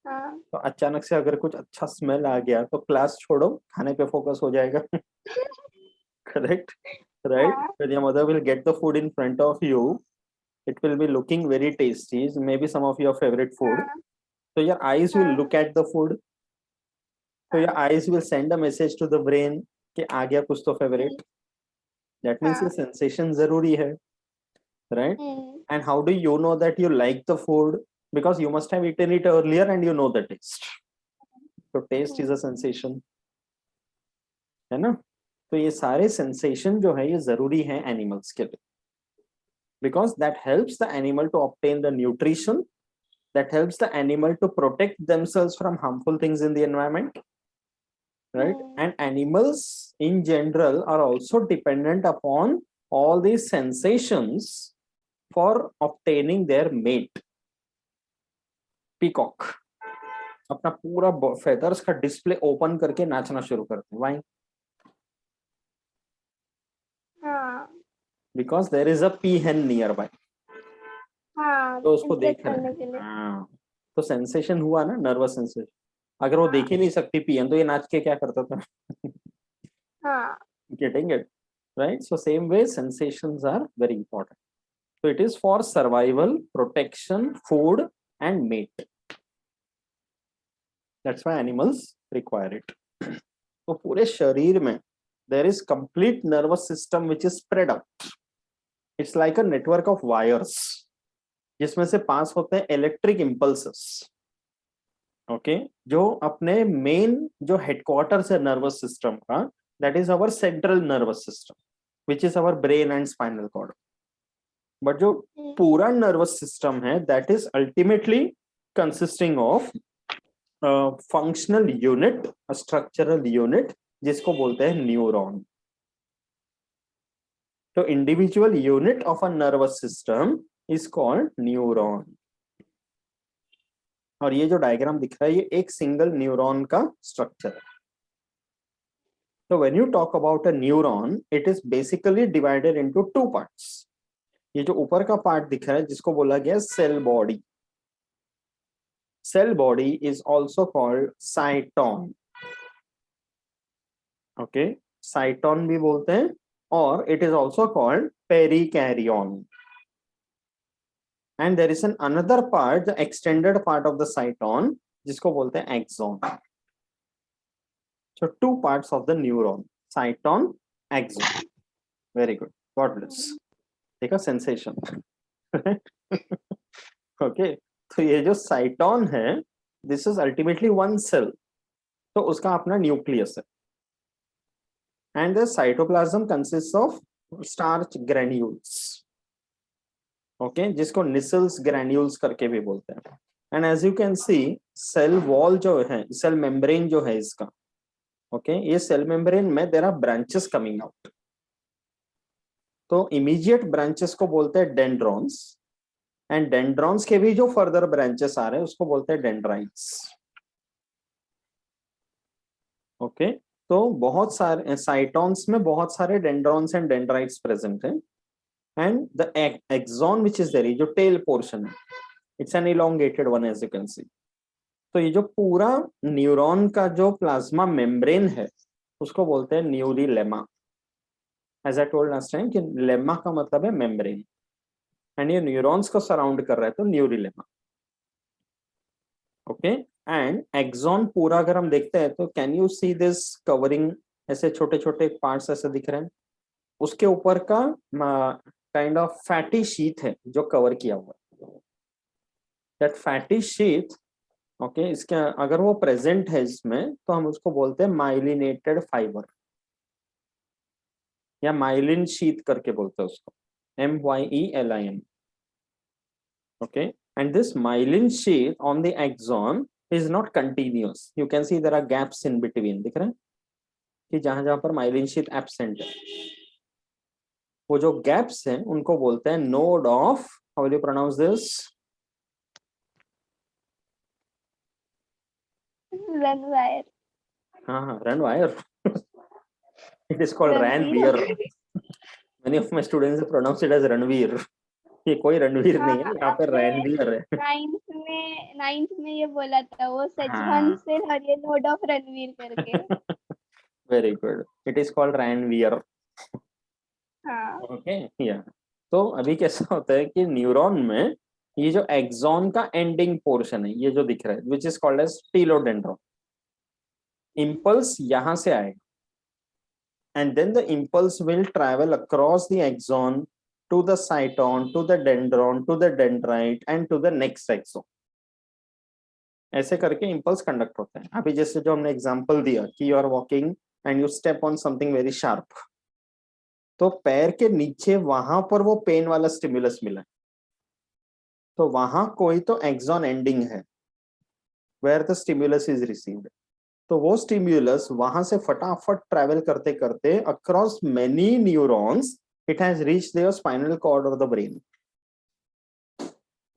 हाँ, तो अचानक से अगर कुछ अच्छा स्मेल आ गया तो क्लास छोड़ो, खाने पे फोकस हो जाएगा। Correct, right? हाँ, when your mother will get the food in front of you, it will be looking very tasty, maybe some of your favorite food, हाँ, so your eyes will हाँ, look at the food, so your हाँ, eyes will send a message to the brain कि आ गया कुछ तो हम्म, favourite, that means ये हाँ, sensation जरूरी है, right? Hmm, And how do you know that you like the food? Because you must have eaten it earlier and you know the taste. So taste is a sensation, है ना? तो ये सारे sensation जो है ये जरूरी है animals के लिए, because that helps the animal to obtain the nutrition, that helps the animal to protect themselves from harmful things in the environment, right? Hmm, And animals in general are also dependent upon all these sensations for obtaining their mate. Peacock अपना पूरा feathers का display open करके नाचना शुरू करते हैं, why? हाँ, because there is a peahen nearby, हाँ, तो उसको इम्प्रेस देख रहे करने हैं, के लिए। हाँ, तो सेंसेशन हुआ ना, नर्वस सेंसेशन। अगर वो हाँ, देख ही नहीं सकती पीएन तो ये नाच के क्या करता था? हाँ, Getting it, right? So same way sensations are very important, so it is for survival, protection, food and mate. That's why animals require it. तो पूरे शरीर में there is complete nervous system which is spread out. It's like a network of wires जिसमें से पास होते हैं electric impulses. Okay, जो अपने मेन जो हेडक्वार्टर्स है नर्वस सिस्टम का, that is our central nervous system which is our brain and spinal cord. But जो पूरा नर्वस सिस्टम है that is ultimately consisting of functional unit, structural unit जिसको बोलते हैं न्यूरॉन। तो individual unit of a nervous system is called neuron. और ये जो डायग्राम दिख रहा है ये एक सिंगल न्यूरॉन का स्ट्रक्चर है। तो when you talk about a neuron it is basically divided into two parts. ये जो ऊपर का पार्ट दिख रहा है जिसको बोला गया cell body, cell body is also called cyton. Okay, cyton भी बोलते हैं, और it is also called perikaryon. And there is an another part, the extended part of the cyton, जिसको बोलते हैं axon. So two parts of the neuron, cyton, axon. Very good, god bless. देखा sensation. Okay, तो ये जो cyton है this is ultimately one cell, तो उसका अपना न्यूक्लियस है। And the cytoplasm consist of starch granules, okay, जिसको निसल्स ग्रेन्यूल्स करके भी बोलते हैं। And as you can see cell wall जो है, सेल मेम्ब्रेन जो है इसका, ओके, ये सेल मेम्ब्रेन में there are branches coming out. तो इमीडिएट ब्रांचेस को बोलते हैं डेंड्रॉन्स, एंड डेंड्रॉन्स के भी जो फर्दर ब्रांचेस आ रहे हैं उसको बोलते हैं डेंड्राइट्स। ओके, तो बहुत सारे साइटॉन्स में बहुत सारे डेंड्रॉन्स एंड डेंड्राइट्स प्रेजेंट हैं। And the axon which is there, जो टेल पोर्शन है, it's an elongated one as you can see. तो ये जो पूरा न्यूरॉन का जो प्लाज्मा मेम्ब्रेन है उसको बोलते हैं neurilemma. As I told last time कि लेमा का मतलब है मेम्ब्रेन, एंड ये न्यूरॉन्स को सराउंड कर रहा है, तो न्यूरिलेमा। ओके, एंड एक्सॉन पूरा अगर हम देखते हैं तो can you see this covering, ऐसे छोटे छोटे पार्ट्स ऐसे दिख रहे हैं, उसके ऊपर का काइंड ऑफ फैटी शीथ है जो कवर किया हुआ है। दैट फैटी शीथ, ओके, इसके अगर वो प्रेजेंट है इसमें तो हम उसको बोलते हैं माइलिनेटेड फाइबर, या माइलिन शीथ करके बोलते हैं उसको, MYELIN। Okay, and this myelin sheath on the axon is not continuous. You can see there are gaps in between. दिख रहे हैं कि जहां जहां पर myelin sheath absent है, वो जो gaps हैं उनको बोलते हैं node of, how will you pronounce this? Ranwire. हाँ, Ranvier. It is called Ranvier. Many of my students have pronounced it as Ranveer. ये कोई रणवीर नहीं है, यहाँ पे रणवीर है। नाइन्थ में ये बोला था वो सचखंड से, और ये नोड ऑफ रणवीर करके। Very good, it is called Ranveer. हाँ, ओके, या तो अभी कैसा होता है कि न्यूरॉन में ये जो एक्सॉन का एंडिंग पोर्शन है, ये जो दिख रहा है, which is called as telodendron, impulse यहां से आएगा, and then the impulse will travel across the axon to the cyton, to the dendron, to the dendrite and to the next axon. ऐसे करके इंपल्स कंडक्ट होते हैं। अभी जैसे जो हमने एग्जांपल दिया कि you are walking and you step on something very sharp, तो पैर के नीचे वहां पर वो पेन वाला स्टिमुलस मिला, तो वहां कोई तो एक्सॉन एंडिंग है where the stimulus is received. तो वो स्टिमुलस वहां से फटाफट ट्रैवल करते करते across many neurons it has reached their spinal cord or the brain.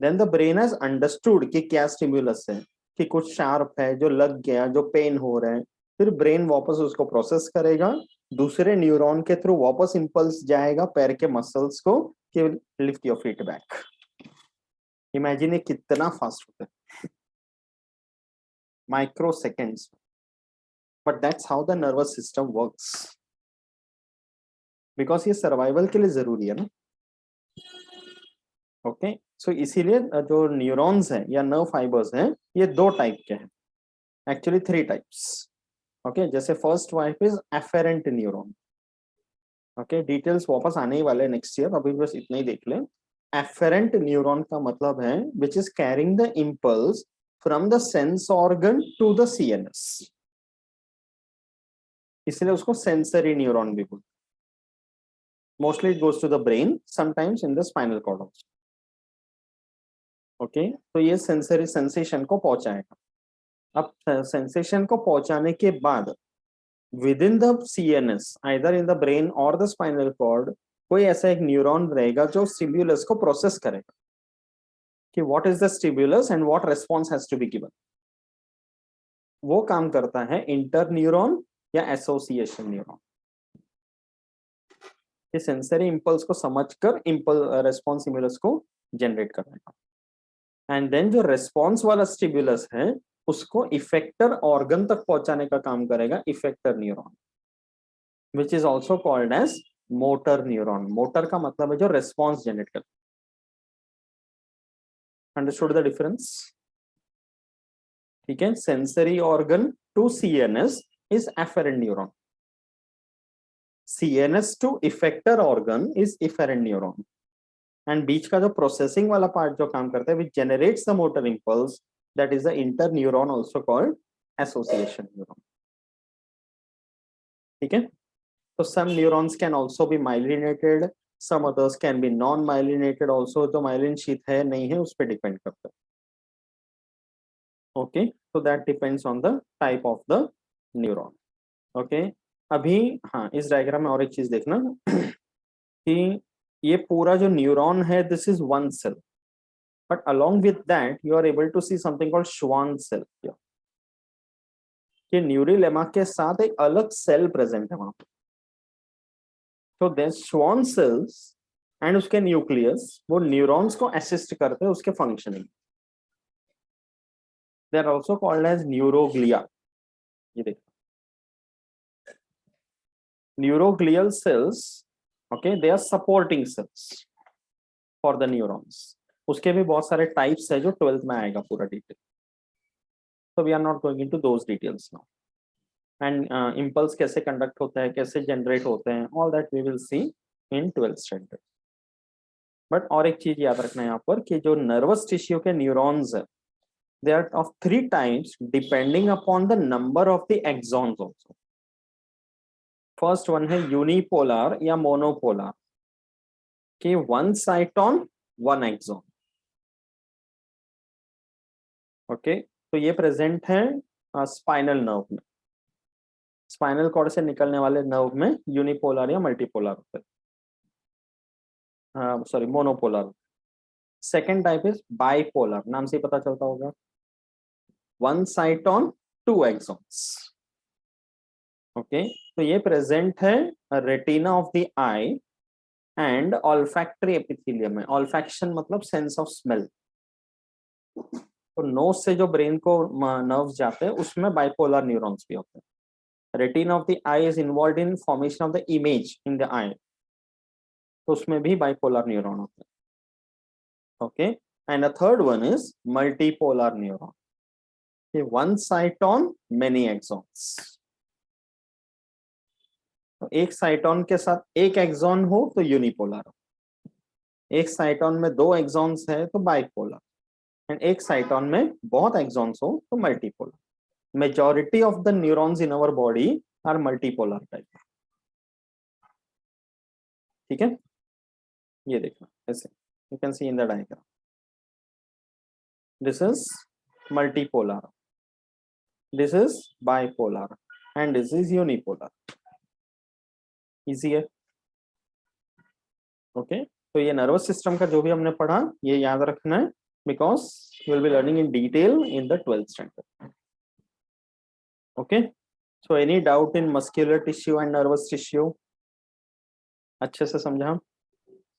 Then the brain has understood कि क्या स्टिमुलस है, कि कुछ शार्प है जो लग गया, जो पेन हो रहा है, फिर ब्रेन वापस उसको प्रोसेस करेगा, दूसरे न्यूरॉन के थ्रू वापस इंपल्स जाएगा पैर के मसल्स को कि lift your feet back. Imagine कितना फास्ट होता है, micro seconds, but that's how the nervous system works, because ये सर्वाइवल के लिए जरूरी है ना। ओके, सो इसीलिए जो न्यूरॉन्स हैं या नर्व फाइबर्स हैं ये दो टाइप के हैं। Actually 3 types. Okay, जैसे first type is afferent neuron. Okay, details वापस आने ही वाले next year, अभी बस इतना ही देख लें. Afferent neuron का मतलब है which is carrying the impulse from the sense organ to the CNS. इसलिए उसको sensory neuron भी बोलते हैं. Mostly it goes to the brain, sometimes in the spinal cord also. Okay, तो ये sensory sensation को पहुंचाएगा. अब sensation को पहुंचाने के बाद within the CNS, either in the brain or the spinal cord, कोई ऐसा एक न्यूरॉन रहेगा जो स्टिमुलस को प्रोसेस करेगा कि what is the stimulus and what response has to be given. वो काम करता है इंटरन्यूरॉन या एसोसिएशन न्यूरॉन. ये सेंसरी इंपल्स को समझकर रेस्पॉन्स स्टिमुलस को जनरेट करेगा. एंड देन जो रेस्पॉन्स वाला स्टिमुलस है उसको इफेक्टर ऑर्गन तक पहुंचाने का काम करेगा effector neuron, which is also called as motor neuron. Motor का मतलब है जो रेस्पॉन्स जनरेट करता है. Understood the difference? ठीक है. Sensory organ to CNS is afferent neuron. CNS to effector organ is efferent neuron. And बीच का जो प्रोसेसिंग वाला पार्ट जो काम करता है which generates the motor impulse, that is the interneuron, also called association neuron. ठीक है. So some neurons can also be myelinated, some others can be non-myelinated also. तो myelin sheath है नहीं है उस पर डिपेंड करता है. Okay, so that depends on the type of the neuron. Okay, अभी हाँ इस डायग्राम में और एक चीज देखना कि ये पूरा जो न्यूरॉन है this is one cell. But along with that, you are able to see something called Schwann cell here. कि न्यूरिलेमा के साथ एक अलग सेल प्रेजेंट है वहां पे. तो there's Schwann cells and उसके न्यूक्लियस वो न्यूरॉन्स को असिस्ट करते हैं उसके functioning. They are also called as neuroglia. ये देखो neuroglial cells, okay, they are supporting cells for the neurons. उसके भी बहुत सारे टाइप्स है जो 12th में आएगा पूरा detail. So we are not going into those details now. And impulse कैसे कंडक्ट होता है, कैसे जनरेट होते हैं, all that we will see in 12th standard. But और एक चीज याद रखना है यहाँ पर कि जो नर्वस टिश्यू के न्यूरॉन्स है they are of 3 types depending upon the number of the axons also. First one है यूनिपोलर या मोनोपोलर कि 1 साइटोन 1 एक्सॉन. ओके, तो ये प्रेजेंट है स्पाइनल नर्व में. स्पाइनल कॉर्ड से निकलने वाले नर्व में यूनिपोलर या मल्टीपोलर होते हैं, sorry monopolar. Second type is bipolar, नाम से ही पता चलता होगा 1 साइटोन 2 एक्सॉन्स. ओके, तो ये प्रेजेंट है retina of the I and olfactory epithelium में. ऑल्फैक्शन मतलब सेंस ऑफ स्मेल. तो नोज से जो ब्रेन को नर्व्स जाते हैं उसमें बाइपोलर न्यूरॉन्स भी होते हैं. Retina of the eye is involved in formation of the image in the eye, तो उसमें भी बाइपोलर न्यूरॉन होते हैं. Okay, and a third one is multipolar neuron. 1 cyton many axons. तो एक साइटोन के साथ एक एक्सॉन हो तो यूनिपोलर, एक साइटोन में 2 एक्सॉन्स है तो बाइपोलर, एंड एक साइटोन में बहुत एक्सॉन्स हो तो multipolar. Majority of the neurons in our body are multipolar type. ठीक है, ये देखना ऐसे, you can see in the diagram this is multipolar, this is bipolar and this is unipolar. Easy है. ओके, तो ये नर्वस सिस्टम का जो भी हमने पढ़ा ये याद रखना है because you will be learning in detail in the 12th standard. Okay, so any doubt in muscular tissue and nervous tissue? अच्छे से समझा.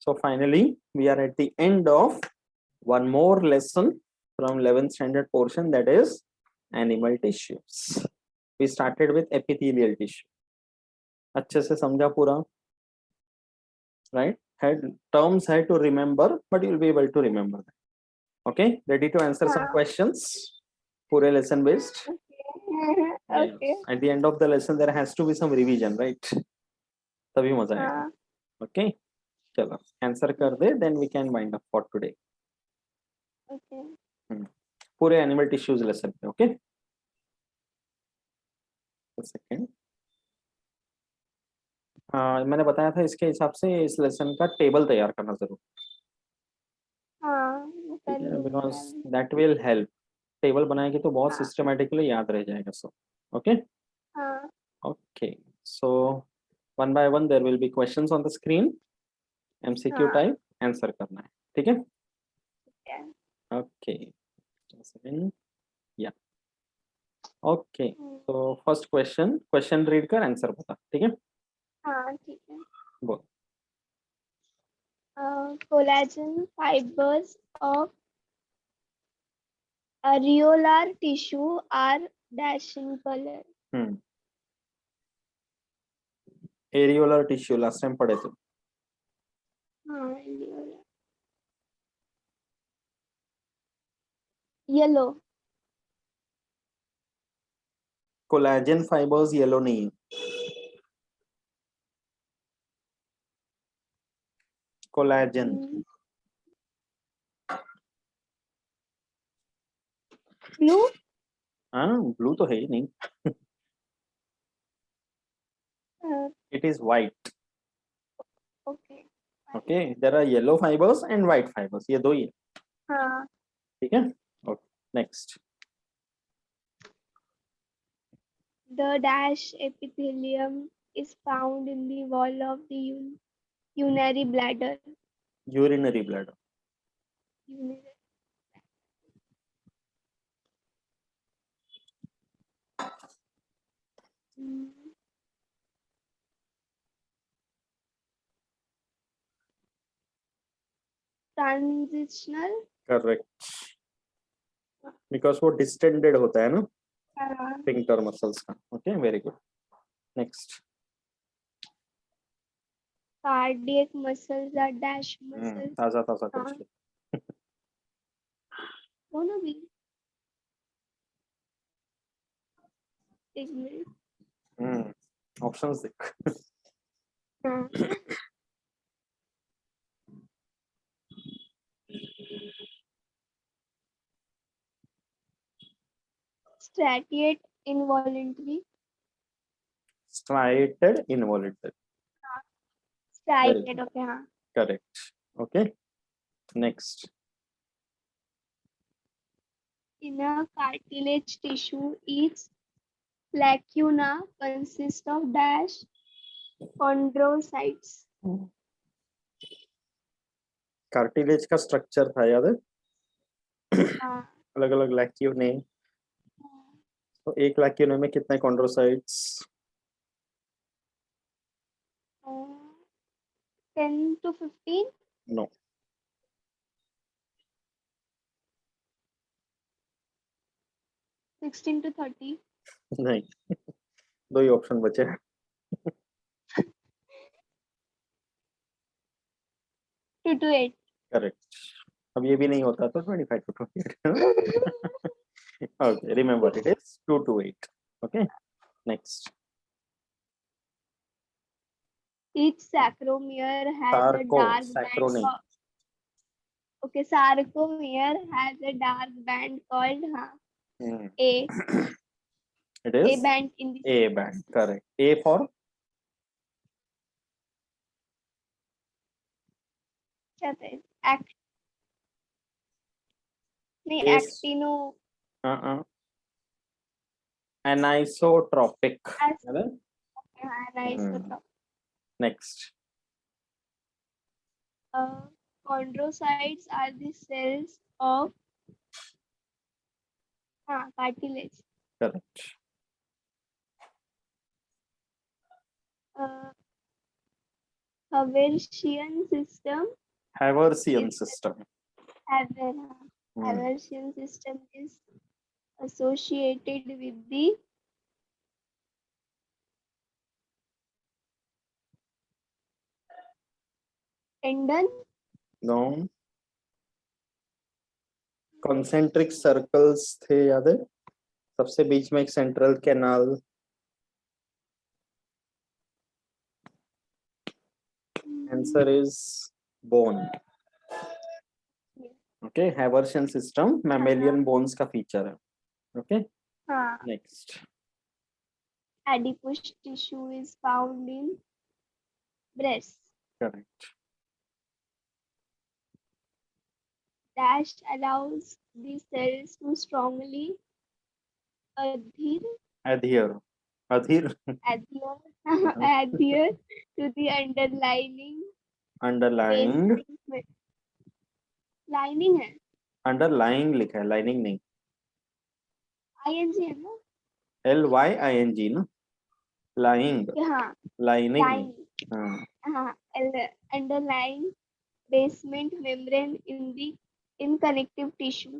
So finally we are at the end of one more lesson from 11th standard portion, that is animal tissues. We started with epithelial tissue. अच्छे से समझा पूरा, right? Had terms had to remember, but you will be able to remember that. Okay, ready to answer some questions? पूरे lesson based. Okay. At the end of the lesson there has to be some revision, right? तभी मजा आएगा. हाँ. Okay, चलो answer कर दे, then we can wind up for today. Okay. पूरे animal tissues lesson पे. Okay, second. मैंने बताया था इसके हिसाब से इस लेसन का टेबल तैयार करना जरूर, हाँ, वो कर लूँगी बिकॉज मैं. That will help. टेबल बनाएगी तो बहुत हाँ. सिस्टमेटिकली याद रह जाएगा. So okay. हाँ. Okay, so one by one there will be questions on the screen. MCQ हाँ. टाइप आंसर करना है, ठीक है? Yeah. ओके, या ओके. हम्म. तो फर्स्ट क्वेश्चन, क्वेश्चन रीड कर आंसर बता, ठीक है? हाँ, ठीक है. बोल. Collagen fibers of areolar tissue are dash in color. Areolar tissue last time पढ़े थे. हाँ, areolar. Yellow. Collagen fibres yellow नहीं है. कोलेजन. Blue. हाँ, ब्लू तो है ही नहीं. It is white. Okay. Okay, there are yellow fibers and white fibers. ये दो ही है, हाँ. ठीक है? Okay, next. The dash epithelium is found in the wall of the urinary bladder. Urinary bladder. Urinary. Transitional. Correct. Because वो distended होता है ना, हाँ. sphincter muscles का. Okay, very good. Next. Cardiac muscles are dash muscles. ताजा ताजा हाँ. कुछ. दोनों भी. एक मिनट. ऑप्शंस देख. हाँ. Striated involuntary. Striated involuntary. Striated. Okay. हाँ. Correct. Okay, next. Inner cartilage tissue, each lacuna consists of dash chondrocytes. Cartilage का स्ट्रक्चर था, याद है? हाँ. अलग अलग लैक्यूने. तो एक लैक्यूने में कितने कॉन्ड्रोसाइट्स? 10 to 15. नो. 16 to 30. नहीं, दो ही ऑप्शन बचे. 2 to 8. करेक्ट. अब ये भी नहीं होता तो 25 to 28. Okay, remember it is 2 to 8. Okay, next. Each sarcomere has a dark band. Okay, sarcomere has a dark band called A. It is A band in the A band. Correct. A for actino. Anisotropic. Anisotropic. Next. Chondrocytes are the cells of cartilage. Correct. Haversian system. Haversian system. Haversian system is associated with the tendon. No. Concentric circles थे, याद है? सबसे बीच में एक central canal, answer is bone. Okay, Haversian system mammalian bones का feature है. Okay, हाँ. Next. Adipose tissue is found in breast. Correct. Dash allows the cells to strongly adhere एधियर. Adhir. adhere adhere to the underlying underlying. basement. Lining है. Underlying लिखा है, lining नहीं. ing है ना. LYING ना. लाइंग. हाँ. लाइनिंग. Lining. हाँ. हाँ. Underlying basement membrane in connective tissue.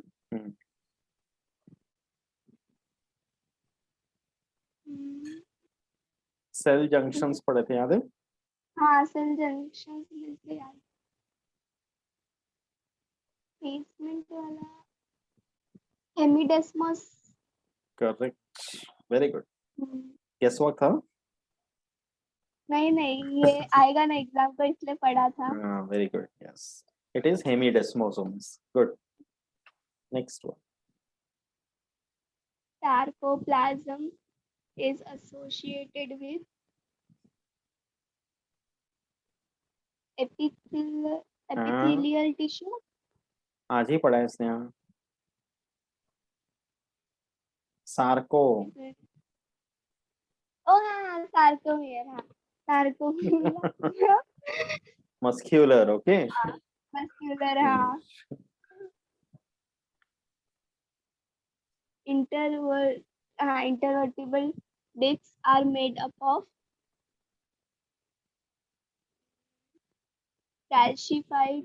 Cell junctions पढ़े थे, याद है? हाँ, सेल जंक्शन मिलते यार. बेसमेंट वाला hemidesmus. Correct, very good. Guess what था? नहीं, ये आएगा ना एग्जाम को, इसलिए पढ़ा था. हाँ, very good. Yes, it is hemidesmosomes. Good. Next one. Sarcoplasm is associated with epithelial tissue. आज ही पढ़ा है इसने. यहाँ सार्को. ओ हाँ, sarcomere. हाँ, sarcomere. मस्क्यूलर. ओके. Muscular. हाँ. Intervertebral discs are made up of calcified.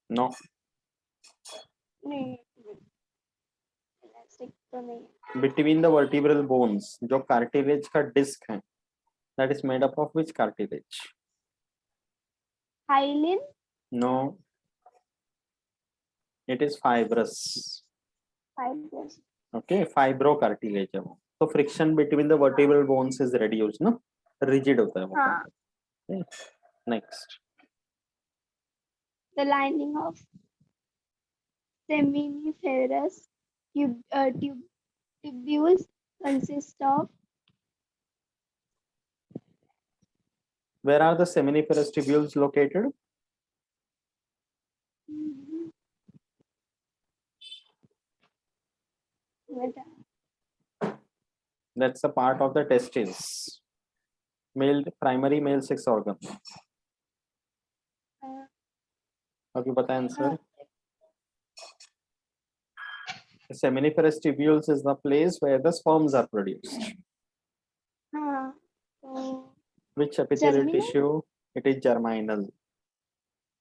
No. नहीं, elastic तो नहीं. बिटवीन द वर्टिब्रल बोन्स जो कार्टिलेज का डिस्क है, that is made up of which cartilage? Hyaline. No, it is fibrous. Fibrous. Okay, fibro cartilage है वो. तो friction between the vertebral bones is reduce ना, रिजिड होता है वो. हाँ. Next. The lining of seminiferous tubules consists of Where are the seminiferous tubules located? That's a part of the testes. Male, primary male sex organ. अभी पता है answer? Seminiferous tubules is the place where the sperms are produced. Which epithelial Germinal? tissue? It is germinal.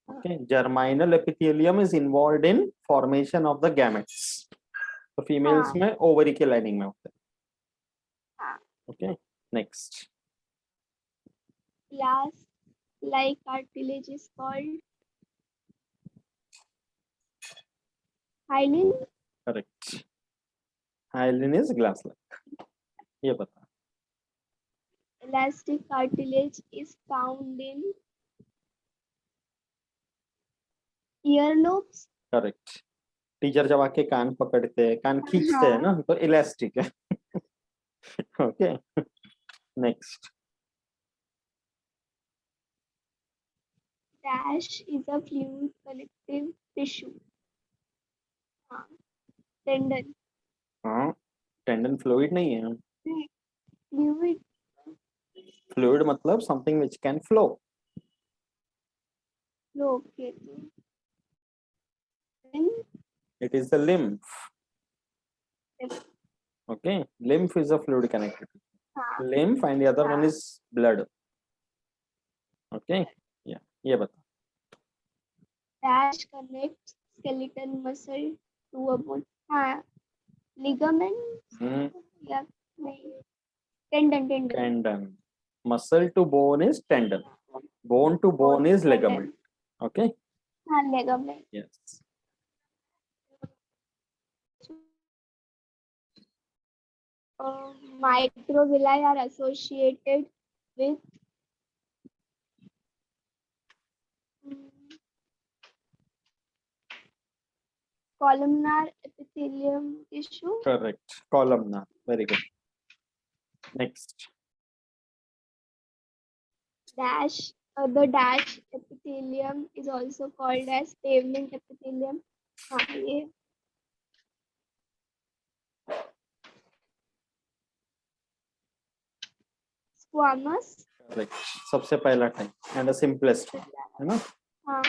Okay, germinal epithelium is involved in formation of the gametes. तो females में ovary के lining में होते हैं. Okay, next. Glass-like cartilage is called hyaline. Correct. Hyaline is glass-like. ये बता. Elastic cartilage is found in earlobes. Correct. Teacher जब आके कान पकड़ते हैं, कान खींचते हैं ना, तो इलास्टिक है. Okay, next. Dash is a fluid connective tissue. Tendon. हाँ, टेंडन फ्लूइड नहीं है. Fluid. फ्लूइड मतलब something which can flow. Okay. It is the lymph. Okay, lymph is a fluid connected. Lymph and the other one is blood. Okay, yeah, ये बता. Dash connects skeletal muscle to a bone. हाँ, ligament. या नहीं. Tendon. Tendon. Muscle to bone is tendon. Bone to bone is ligament. Okay. हाँ, ligament. Yes. Microvilli are associated with columnar epithelium tissue. Correct. Columnar. Very good. Next. The dash epithelium is also called as pavement epithelium. हाँ ये squamous. Correct. सबसे पहला type and the simplest one, है ना? हाँ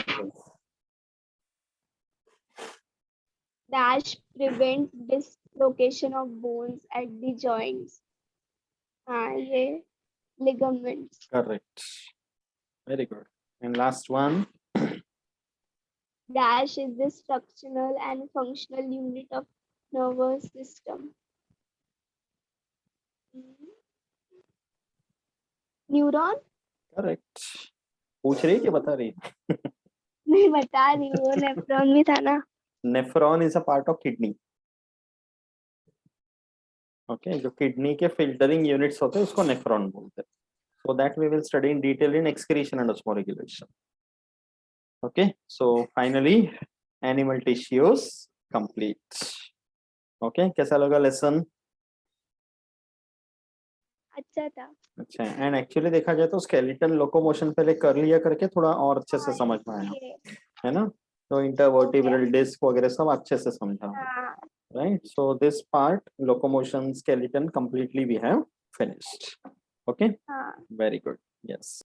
dash prevent dislocation of bones at the joints. हाँ ये ligaments. Correct. Very good. And last one. Dash is the structural and functional unit of nervous system. Neuron. Correct. पूछ रही है कि बता रही है? मैं बता रही हूँ नेफ्रॉन भी था ना. Nephron is a part of kidney. Okay, जो किडनी के फिल्टरिंग यूनिट्स होते हैं उसको नेफ्रॉन बोलते हैं. So that we will study in detail in excretion and osmoregulation. Okay, so finally animal tissues complete. Okay, कैसा लगा लेसन? अच्छा था. अच्छा, एंड एक्चुअली देखा जाए तो स्केलेटन लोकोमोशन पहले कर लिया करके थोड़ा और अच्छे से समझ में आया, ये है ना? तो इंटरवर्टिब्रल डिस्क वगैरह सब अच्छे से समझा, हाँ. right? So this part locomotion skeleton completely we have finished. Okay, हाँ. very good. Yes.